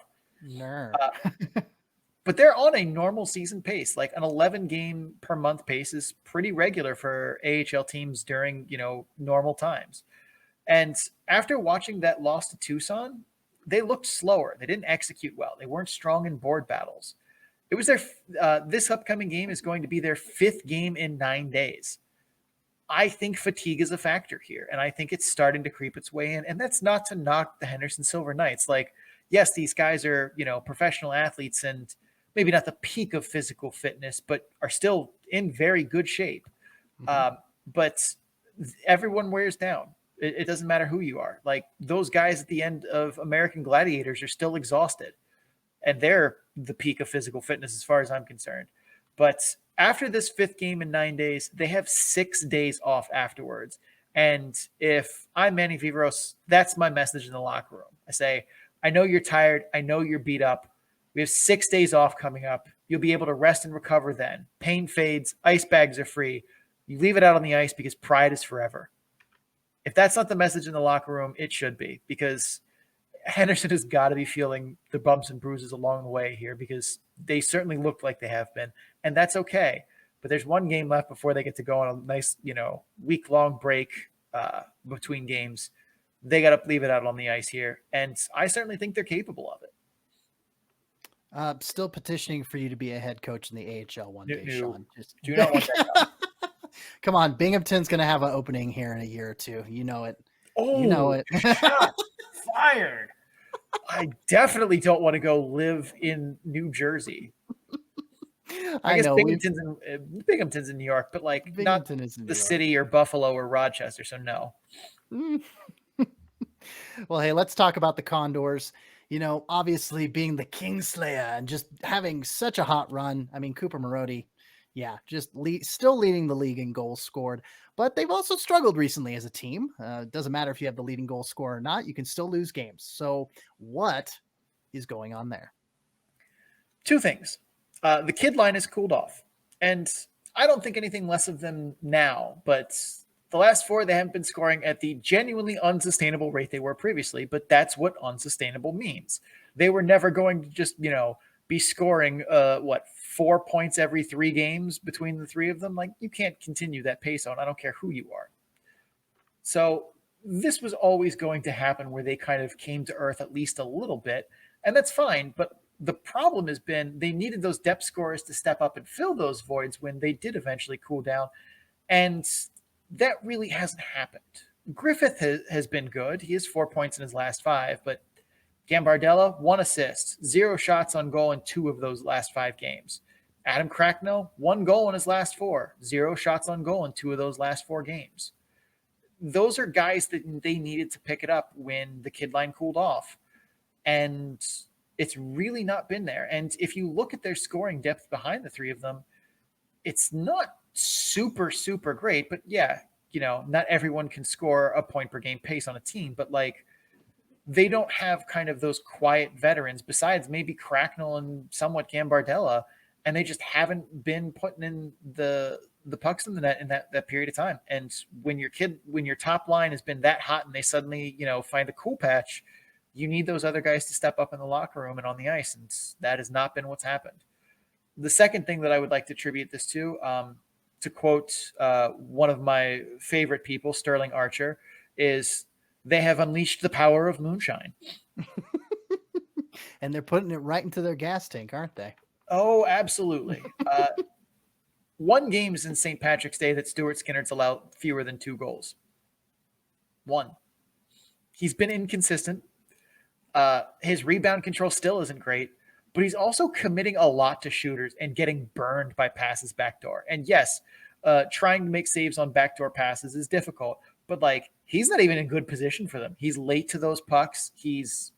S6: But they're on a normal season pace. Like an 11-game per month pace is pretty regular for AHL teams during, normal times. And after watching that loss to Tucson, they looked slower. They didn't execute well. They weren't strong in board battles. It was this upcoming game is going to be their 5th game in 9 days. I think fatigue is a factor here, and I think it's starting to creep its way in. And that's not to knock the Henderson Silver Knights. Like, yes, these guys are, professional athletes and maybe not the peak of physical fitness, but are still in very good shape. But everyone wears down. It doesn't matter who you are. Like those guys at the end of American Gladiators are still exhausted, and they're the peak of physical fitness as far as I'm concerned. But after this 5th game in 9 days, they have 6 days off afterwards. And if I'm Manny Viveiros, that's my message in the locker room. I say, I know you're tired. I know you're beat up. We have 6 days off coming up. You'll be able to rest and recover then. Pain fades. Ice bags are free. You leave it out on the ice because pride is forever. If that's not the message in the locker room, it should be, because Henderson has got to be feeling the bumps and bruises along the way here, because they certainly look like they have been, and that's okay. But there's one game left before they get to go on a nice, week-long break between games. They got to leave it out on the ice here, and I certainly think they're capable of it.
S5: Still petitioning for you to be a head coach in the AHL one day, Sean. Just
S6: do not want that.
S5: Come on, Binghamton's going to have an opening here in a year or two. You know it.
S6: Oh,
S5: you know it.
S6: Shots fired. I definitely don't want to go live in New Jersey. I guess Binghamton's in New York, but
S5: Binghamton
S6: not
S5: is in
S6: the
S5: New York.
S6: city or Buffalo or Rochester. So no.
S5: Well, hey, let's talk about the Condors. Obviously being the Kingslayer and just having such a hot run. I mean, Cooper Marody, just still leading the league in goals scored, but they've also struggled recently as a team. It doesn't matter if you have the leading goal scorer or not, you can still lose games. So what is going on there?
S6: Two things. The kid line has cooled off, and I don't think anything less of them now, but the last 4, they haven't been scoring at the genuinely unsustainable rate they were previously, but that's what unsustainable means. They were never going to just, be scoring, 4 points every 3 games between the 3 of them. You can't continue that pace on. I don't care who you are. So this was always going to happen, where they kind of came to earth at least a little bit, and that's fine. But the problem has been they needed those depth scorers to step up and fill those voids when they did eventually cool down. And that really hasn't happened. Griffith has been good. He has 4 points in his last 5, but Gambardella, 1 assist, 0 shots on goal in 2 of those last 5 games. Adam Cracknell, 1 goal in his last 4, 0 shots on goal in 2 of those last 4 games. Those are guys that they needed to pick it up when the kid line cooled off. And it's really not been there. And if you look at their scoring depth behind the 3 of them, it's not super, super great. But not everyone can score a point per game pace on a team. But they don't have kind of those quiet veterans besides maybe Cracknell and somewhat Gambardella, and they just haven't been putting in the pucks in the net in that period of time. And when your top line has been that hot and they suddenly, find a cool patch, you need those other guys to step up in the locker room and on the ice. And that has not been what's happened. The second thing that I would like to attribute this to quote one of my favorite people, Sterling Archer, is they have unleashed the power of moonshine.
S5: And they're putting it right into their gas tank, aren't they?
S6: Oh, absolutely. 1 game in St. Patrick's Day that Stuart Skinner's allowed fewer than 2 goals. 1. He's been inconsistent. His rebound control still isn't great, but he's also committing a lot to shooters and getting burned by passes backdoor. And yes, trying to make saves on backdoor passes is difficult, but he's not even in good position for them. He's late to those pucks. He's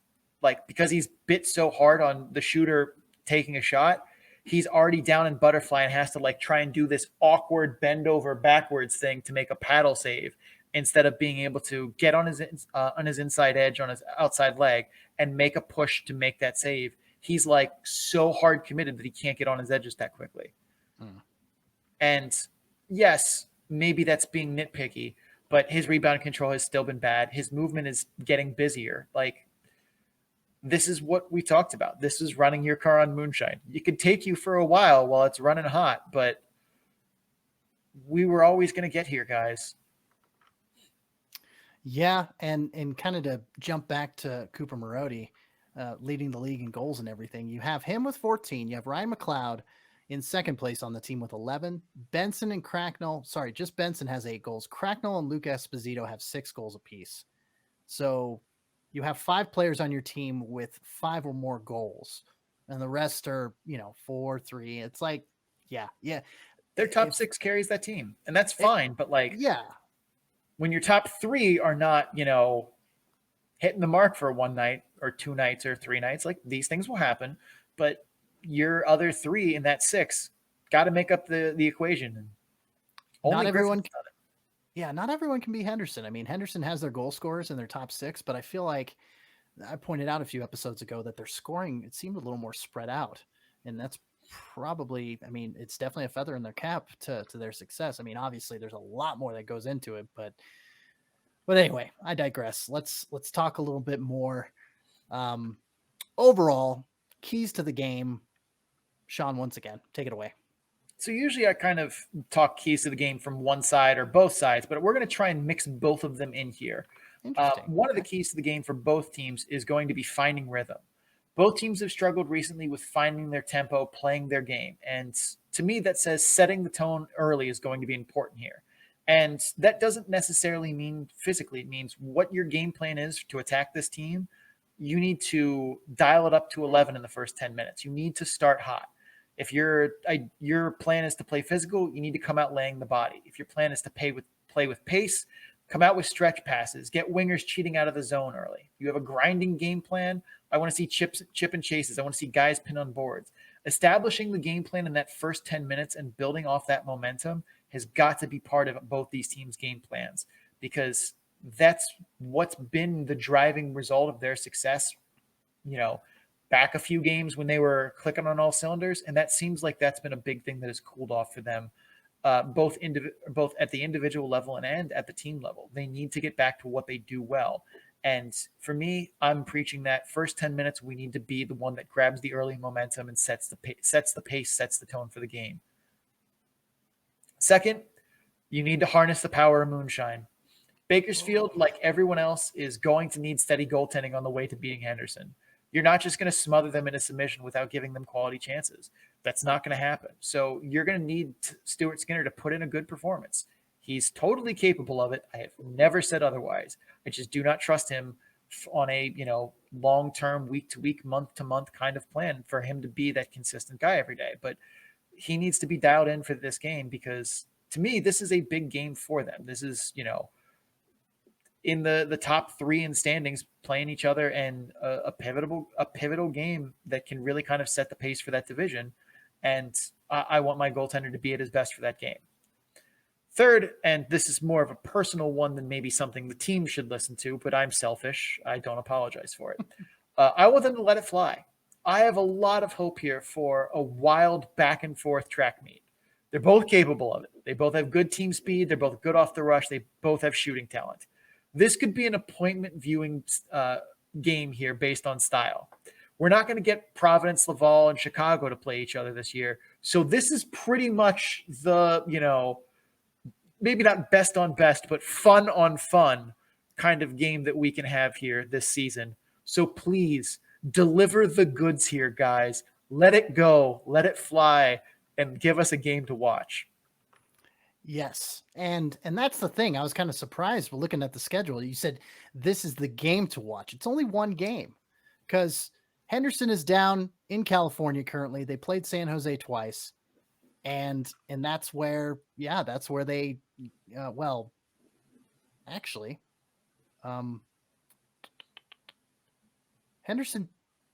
S6: because he's bit so hard on the shooter taking a shot, he's already down in butterfly and has to try and do this awkward bend over backwards thing to make a paddle save, instead of being able to get on his inside edge on his outside leg and make a push to make that save. He's so hard committed that he can't get on his edges that quickly. And yes, maybe that's being nitpicky, but his rebound control has still been bad. His movement is getting busier. This is what we talked about. This is running your car on moonshine. It could take you for a while it's running hot, but we were always going to get here, guys.
S5: Yeah, and kind of to jump back to Cooper Marody, leading the league in goals and everything. You have him with 14. You have Ryan McLeod in second place on the team with 11. Benson and Cracknell, just Benson has 8 goals. Cracknell and Luke Esposito have 6 goals apiece. So you have 5 players on your team with 5 or more goals, and the rest are, 4, 3. It's yeah.
S6: Their top 6 carries that team, and that's fine. But when your top 3 are not, hitting the mark for 1 night or 2 nights or 3 nights, these things will happen. But your other 3 in that 6 got to make up the equation.
S5: Not everyone can be Henderson. I mean, Henderson has their goal scorers in their top 6, but I feel like I pointed out a few episodes ago that their scoring, it seemed a little more spread out, and that's probably, I mean, it's definitely a feather in their cap to their success. I mean, obviously there's a lot more that goes into it, but anyway, I digress. Let's talk a little bit more. Overall, keys to the game. Sean, once again, take it away.
S6: So usually I kind of talk keys to the game from one side or both sides, but we're going to try and mix both of them in here. One of the keys to the game for both teams is going to be finding rhythm. Both teams have struggled recently with finding their tempo, playing their game. And to me, that says setting the tone early is going to be important here. And that doesn't necessarily mean physically. It means what your game plan is to attack this team. You need to dial it up to 11 in the first 10 minutes. You need to start hot. If your plan is to play physical, you need to come out laying the body. If your plan is to play with pace, come out with stretch passes, get wingers cheating out of the zone early. You have a grinding game plan. I want to see chip and chases. I want to see guys pin on boards. Establishing the game plan in that first 10 minutes and building off that momentum has got to be part of both these teams' game plans, because that's what's been the driving result of their success, back a few games when they were clicking on all cylinders. And that seems like that's been a big thing that has cooled off for them, both at the individual level and at the team level. They need to get back to what they do well. And for me, I'm preaching that first 10 minutes, we need to be the one that grabs the early momentum and sets the pace, sets the tone for the game. Second, you need to harness the power of moonshine. Bakersfield, like everyone else, is going to need steady goaltending on the way to beating Henderson. You're not just going to smother them into submission without giving them quality chances. That's not going to happen. So you're going to need Stuart Skinner to put in a good performance. He's totally capable of it. I have never said otherwise. I just do not trust him on a, long-term, week-to-week, month-to-month kind of plan for him to be that consistent guy every day. But he needs to be dialed in for this game, because to me, this is a big game for them. This is, in the top three in standings playing each other, and a pivotal game that can really kind of set the pace for that division. And I want my goaltender to be at his best for that game. Third, and this is more of a personal one than maybe something the team should listen to, but I'm selfish. I don't apologize for it. I want them to let it fly. I have a lot of hope here for a wild back and forth track meet. They're both capable of it. They both have good team speed. They're both good off the rush. They both have shooting talent. This could be an appointment viewing game here based on style. We're not going to get Providence, Laval, and Chicago to play each other this year. So this is pretty much the, maybe not best on best, but fun on fun kind of game that we can have here this season. So please deliver the goods here, guys. Let it go, let it fly, and give us a game to watch.
S5: Yes. And that's the thing. I was kind of surprised looking at the schedule. You said this is the game to watch. It's only one game, because Henderson is down in California currently. They played San Jose twice. And that's where they, Henderson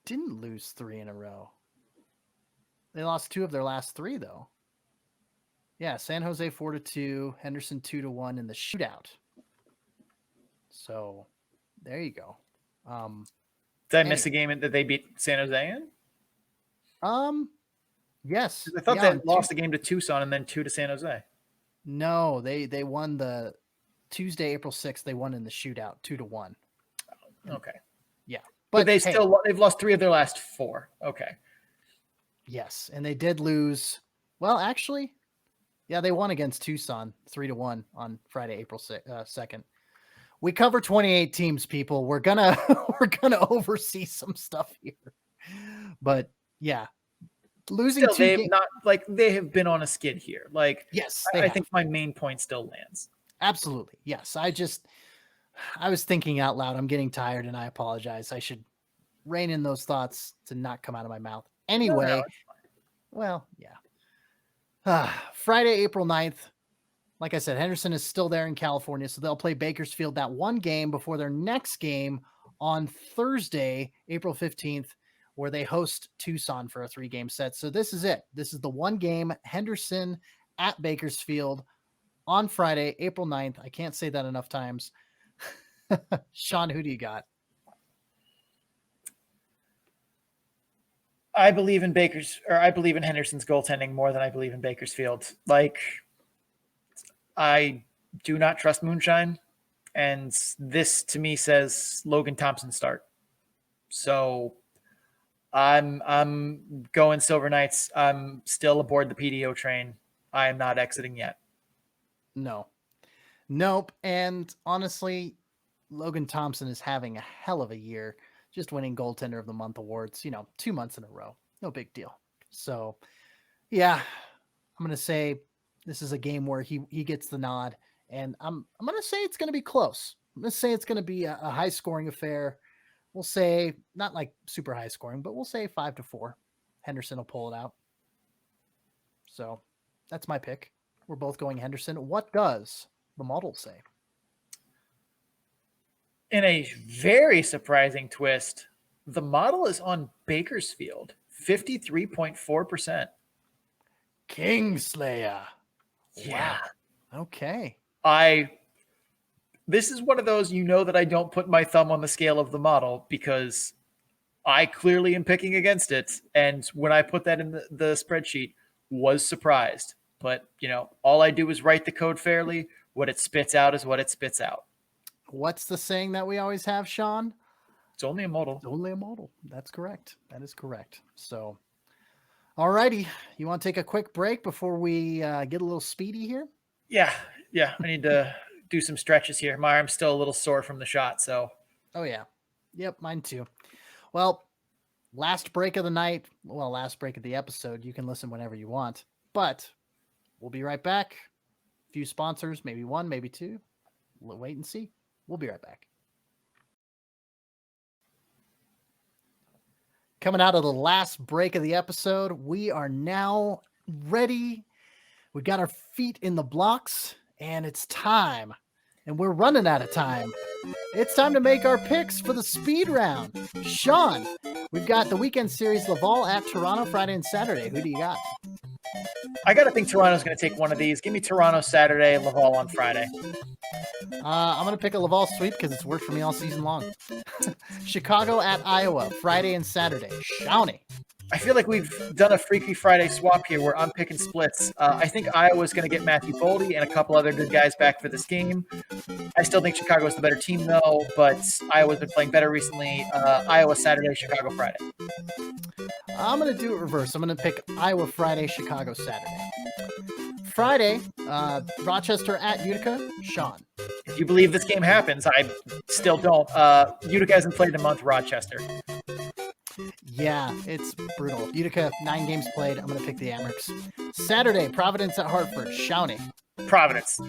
S5: didn't lose 3 in a row. They lost 2 of their last 3 though. Yeah, San Jose 4-2, Henderson 2-1 in the shootout. So there you go.
S6: Did I miss a game that they beat San Jose in?
S5: Yes.
S6: I thought they lost the game to Tucson and then 2 to San Jose.
S5: No, they won the Tuesday, April 6th. They won in the shootout 2-1.
S6: Okay.
S5: Yeah.
S6: But they've lost 3 of their last 4. Okay.
S5: Yes. And they did lose. Well, actually, yeah, they won against Tucson 3-1 on Friday, April 2nd. We cover 28 teams, people. We're gonna oversee some stuff here. But yeah. Losing
S6: they have been on a skid here.
S5: Yes,
S6: I think my main point still lands.
S5: Absolutely. Yes. I was thinking out loud. I'm getting tired and I apologize. I should rein in those thoughts to not come out of my mouth. Anyway, well, yeah. Friday, April 9th. Like I said, Henderson is still there in California, so they'll play Bakersfield that one game before their next game on Thursday, April 15th, where they host Tucson for a 3-game set. So this is it. This is the one game, Henderson at Bakersfield on Friday, April 9th. I can't say that enough times. Sean, who do you got?
S6: I believe in Henderson's goaltending more than I believe in Bakersfield. Like, I do not trust Moonshine, and this to me says Logan Thompson start. So I'm going Silver Knights. I'm still aboard the PDO train. I am not exiting yet.
S5: Nope. And honestly, Logan Thompson is having a hell of a year, just winning Goaltender of the Month awards, 2 months in a row. No big deal. So, yeah, I'm going to say this is a game where he gets the nod, and I'm going to say it's going to be close. I'm going to say it's going to be a high-scoring affair. We'll say not like super high scoring, but we'll say 5-4. Henderson will pull it out. So that's my pick. We're both going Henderson. What does the model say?
S6: In a very surprising twist, the model is on Bakersfield, 53.4%.
S5: Kingslayer.
S6: Yeah.
S5: Wow. Okay.
S6: This is one of those, that I don't put my thumb on the scale of the model because I clearly am picking against it. And when I put that in the spreadsheet, was surprised. But, all I do is write the code fairly. What it spits out is what it spits out.
S5: What's the saying that we always have, Sean?
S6: It's only a model.
S5: It's only a model. That's correct. That is correct. So, all righty. You want to take a quick break before we get a little speedy here?
S6: Yeah. I need to do some stretches here. My arm's still a little sore from the shot, so.
S5: Oh, yeah. Yep, mine too. Well, last break of the night. Well, last break of the episode. You can listen whenever you want. But we'll be right back. A few sponsors, maybe one, maybe two. We'll wait and see. We'll be right back. Coming out of the last break of the episode, we are now ready. We got our feet in the blocks, and it's time. And we're running out of time. It's time to make our picks for the speed round. Sean, we've got the weekend series Laval at Toronto Friday and Saturday. Who do you got?
S6: I got to think Toronto's going to take one of these. Give me Toronto Saturday and Laval on Friday.
S5: I'm going to pick a Laval sweep because it's worked for me all season long. Chicago at Iowa, Friday and Saturday. Shawnee.
S6: I feel like we've done a Freaky Friday swap here where I'm picking splits. I think Iowa's going to get Matthew Boldy and a couple other good guys back for this game. I still think Chicago's the better team, though, but Iowa's been playing better recently. Iowa Saturday, Chicago Friday.
S5: I'm going to do it reverse. I'm going to pick Iowa Friday, Chicago Saturday. Friday, Rochester at Utica. Sean.
S6: If you believe this game happens, I still don't. Utica hasn't played in a month, Rochester.
S5: Yeah, it's brutal. Utica, 9 games played. I'm going to pick the Amerks. Saturday, Providence at Hartford. Shawnee.
S6: Providence.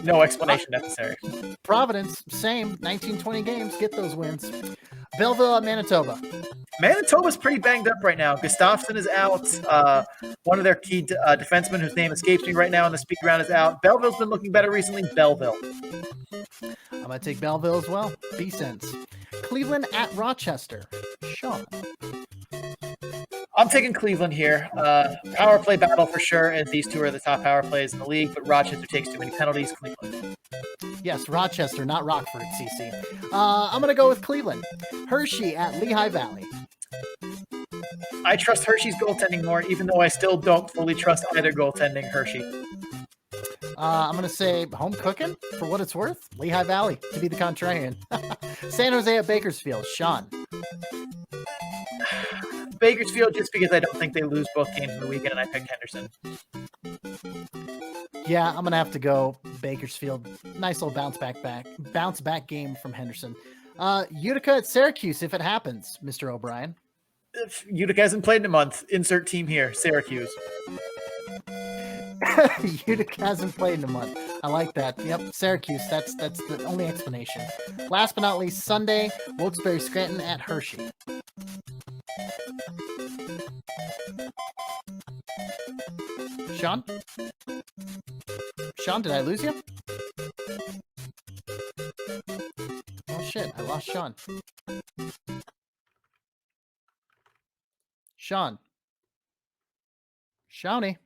S6: No explanation necessary.
S5: Providence, same. 19-20 games. Get those wins. Belleville at Manitoba.
S6: Manitoba's pretty banged up right now. Gustafsson is out. One of their key defensemen, whose name escapes me right now in the speed round, is out. Belleville's been looking better recently. Belleville.
S5: I'm going to take Belleville as well. B-Sense. Cleveland at Rochester. Sean.
S6: I'm taking Cleveland here. Power play battle for sure, as these two are the top power plays in the league, but Rochester takes too many penalties. Cleveland.
S5: Yes, Rochester, not Rockford, CC. I'm going to go with Cleveland. Hershey at Lehigh Valley.
S6: I trust Hershey's goaltending more, even though I still don't fully trust either goaltending Hershey.
S5: I'm going to say home cooking for what it's worth. Lehigh Valley to be the contrarian. San Jose at Bakersfield. Sean.
S6: Bakersfield, just because I don't think they lose both games in the weekend, and I picked Henderson.
S5: Yeah, I'm going to have to go Bakersfield. Nice little bounce back game from Henderson. Utica at Syracuse, if it happens, Mr. O'Brien.
S6: If Utica hasn't played in a month, insert team here, Syracuse.
S5: Utica hasn't played in a month. I like that. Yep, Syracuse. That's the only explanation. Last but not least, Sunday, Wilkes-Barre Scranton at Hershey. Sean? Sean, did I lose you? Oh shit, I lost Sean. Sean. Shawnee.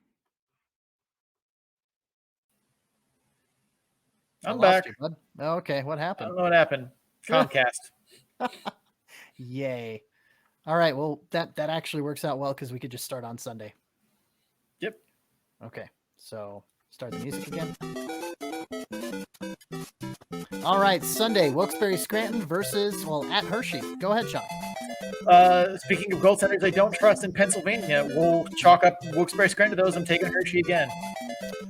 S6: I'm back.
S5: You, bud. Okay, what
S6: I
S5: happened?
S6: don't know what happened. Comcast.
S5: Yay. All right. Well, that actually works out well because we could just start on Sunday.
S6: Yep.
S5: Okay. So start the music again. All right. Sunday, Wilkes-Barre Scranton versus, at Hershey. Go ahead, Sean.
S6: Speaking of goaltenders I don't trust in Pennsylvania, we'll chalk up Wilkes-Barre Scranton to those. I'm taking Hershey again.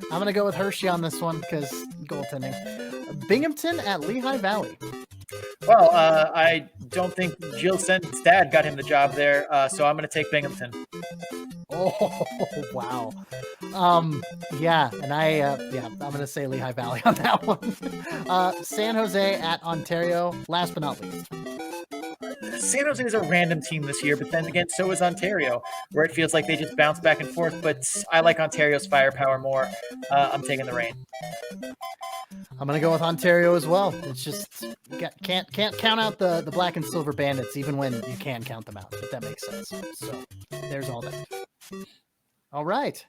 S5: I'm going to go with Hershey on this one because goaltending. Binghamton at Lehigh Valley.
S6: Well, I don't think Jill Senton's dad got him the job there, so I'm going to take Binghamton.
S5: Oh, wow. Yeah, and I'm going to say Lehigh Valley on that one. San Jose at Ontario, last but not least.
S6: San Jose is a random team this year, but then again, so is Ontario, where it feels like they just bounce back and forth, but I like Ontario's firepower more. I'm taking the Reign.
S5: I'm going to go with Ontario as well. It's just, can't count out the black and silver bandits, even when you can count them out, if that makes sense. So there's all that. All right.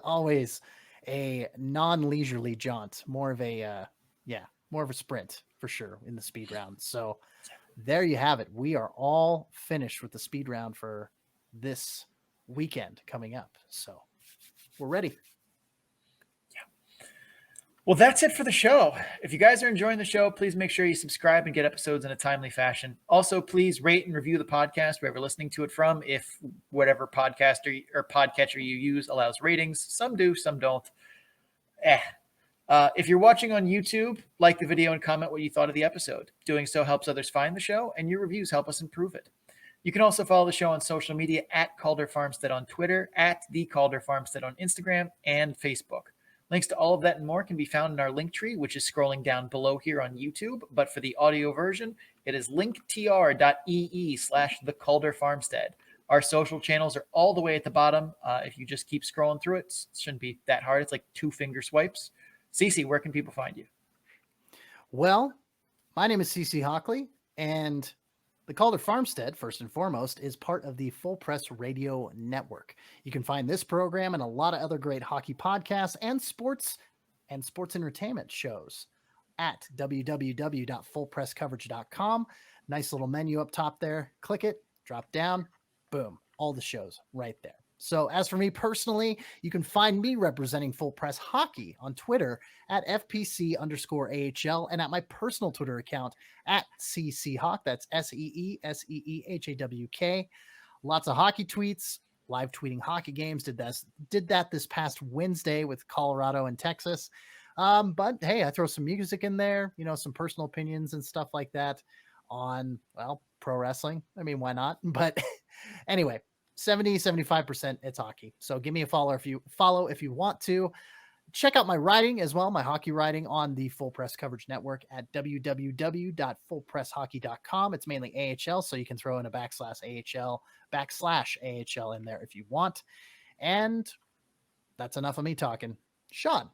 S5: Always a non-leisurely jaunt, more of a sprint for sure in the speed round. So there you have it. We are all finished with the speed round for this weekend coming up. So we're ready.
S6: Well, that's it for the show. If you guys are enjoying the show, please make sure you subscribe and get episodes in a timely fashion. Also, please rate and review the podcast wherever you're listening to it from. If whatever podcaster or podcatcher you use allows ratings, some do, some don't. If you're watching on YouTube, like the video and comment what you thought of the episode. Doing so helps others find the show, and your reviews help us improve it. You can also follow the show on social media at Calder Farmstead on Twitter, at the Calder Farmstead on Instagram and Facebook. Links to all of that and more can be found in our link tree, which is scrolling down below here on YouTube. But for the audio version, it is linktr.ee/the Calder Farmstead. Our social channels are all the way at the bottom. If you just keep scrolling through it shouldn't be that hard. It's like 2 finger swipes. Cece, where can people find you?
S5: Well, my name is Cece Hockley, and the Calder Farmstead, first and foremost, is part of the Full Press Radio Network. You can find this program and a lot of other great hockey podcasts and sports entertainment shows at www.fullpresscoverage.com. Nice little menu up top there. Click it, drop down, boom, all the shows right there. So as for me personally, you can find me representing Full Press Hockey on Twitter at FPC_AHL and at my personal Twitter account at CCHawk. That's SEESEEHAWK. Lots of hockey tweets, live tweeting hockey games. Did that this past Wednesday with Colorado and Texas. But hey, I throw some music in there, some personal opinions and stuff like that on, pro wrestling. I mean, why not? But anyway, 70-75% it's hockey. So give me a follow if you want to. Check out my writing as well, my hockey writing on the Full Press Coverage Network at www.fullpresshockey.com. It's mainly AHL, so you can throw in a /AHL in there if you want. And that's enough of me talking. Sean.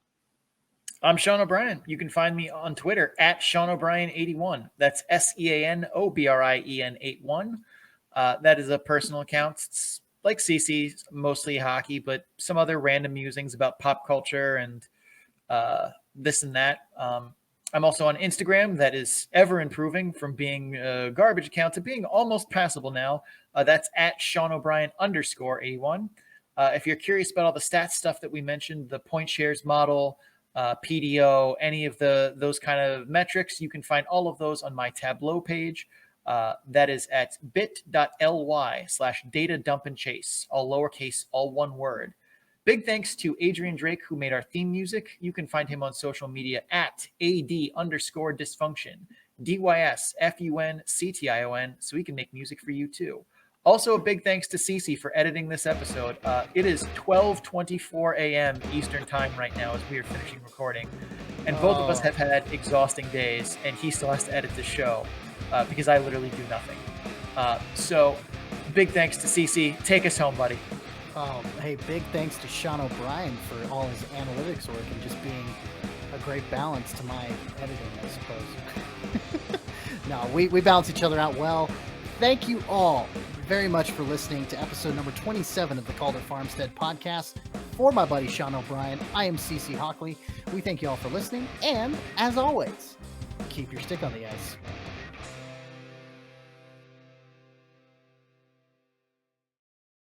S6: I'm Sean O'Brien. You can find me on Twitter at Sean O'Brien 81. That's SeanObrien 81. That is a personal account. It's like CC, mostly hockey, but some other random musings about pop culture and this and that. I'm also on Instagram. That is ever improving from being a garbage account to being almost passable now. That's at Sean O'Brien _81. If you're curious about all the stats stuff that we mentioned, the point shares model, PDO, any of those kind of metrics, you can find all of those on my Tableau page. That is at bit.ly/data-dump-and-chase, all lowercase, all one word. Big thanks to Adrian Drake, who made our theme music. You can find him on social media at AD_dysfunction, DYSFUNCTION, so he can make music for you too. Also, a big thanks to Cece for editing this episode. It is 12:24 a.m. Eastern time right now as we are finishing recording. And both of us have had exhausting days, and he still has to edit this show because I literally do nothing. So big thanks to Cece. Take us home, buddy.
S5: Hey, big thanks to Sean O'Brien for all his analytics work and just being a great balance to my editing, I suppose. No, we balance each other out well. Thank you all very much for listening to episode number 27 of the Calder Farmstead podcast. For my buddy Sean O'Brien, I am CC Hockley. We thank you all for listening, and as always, keep your stick on the ice.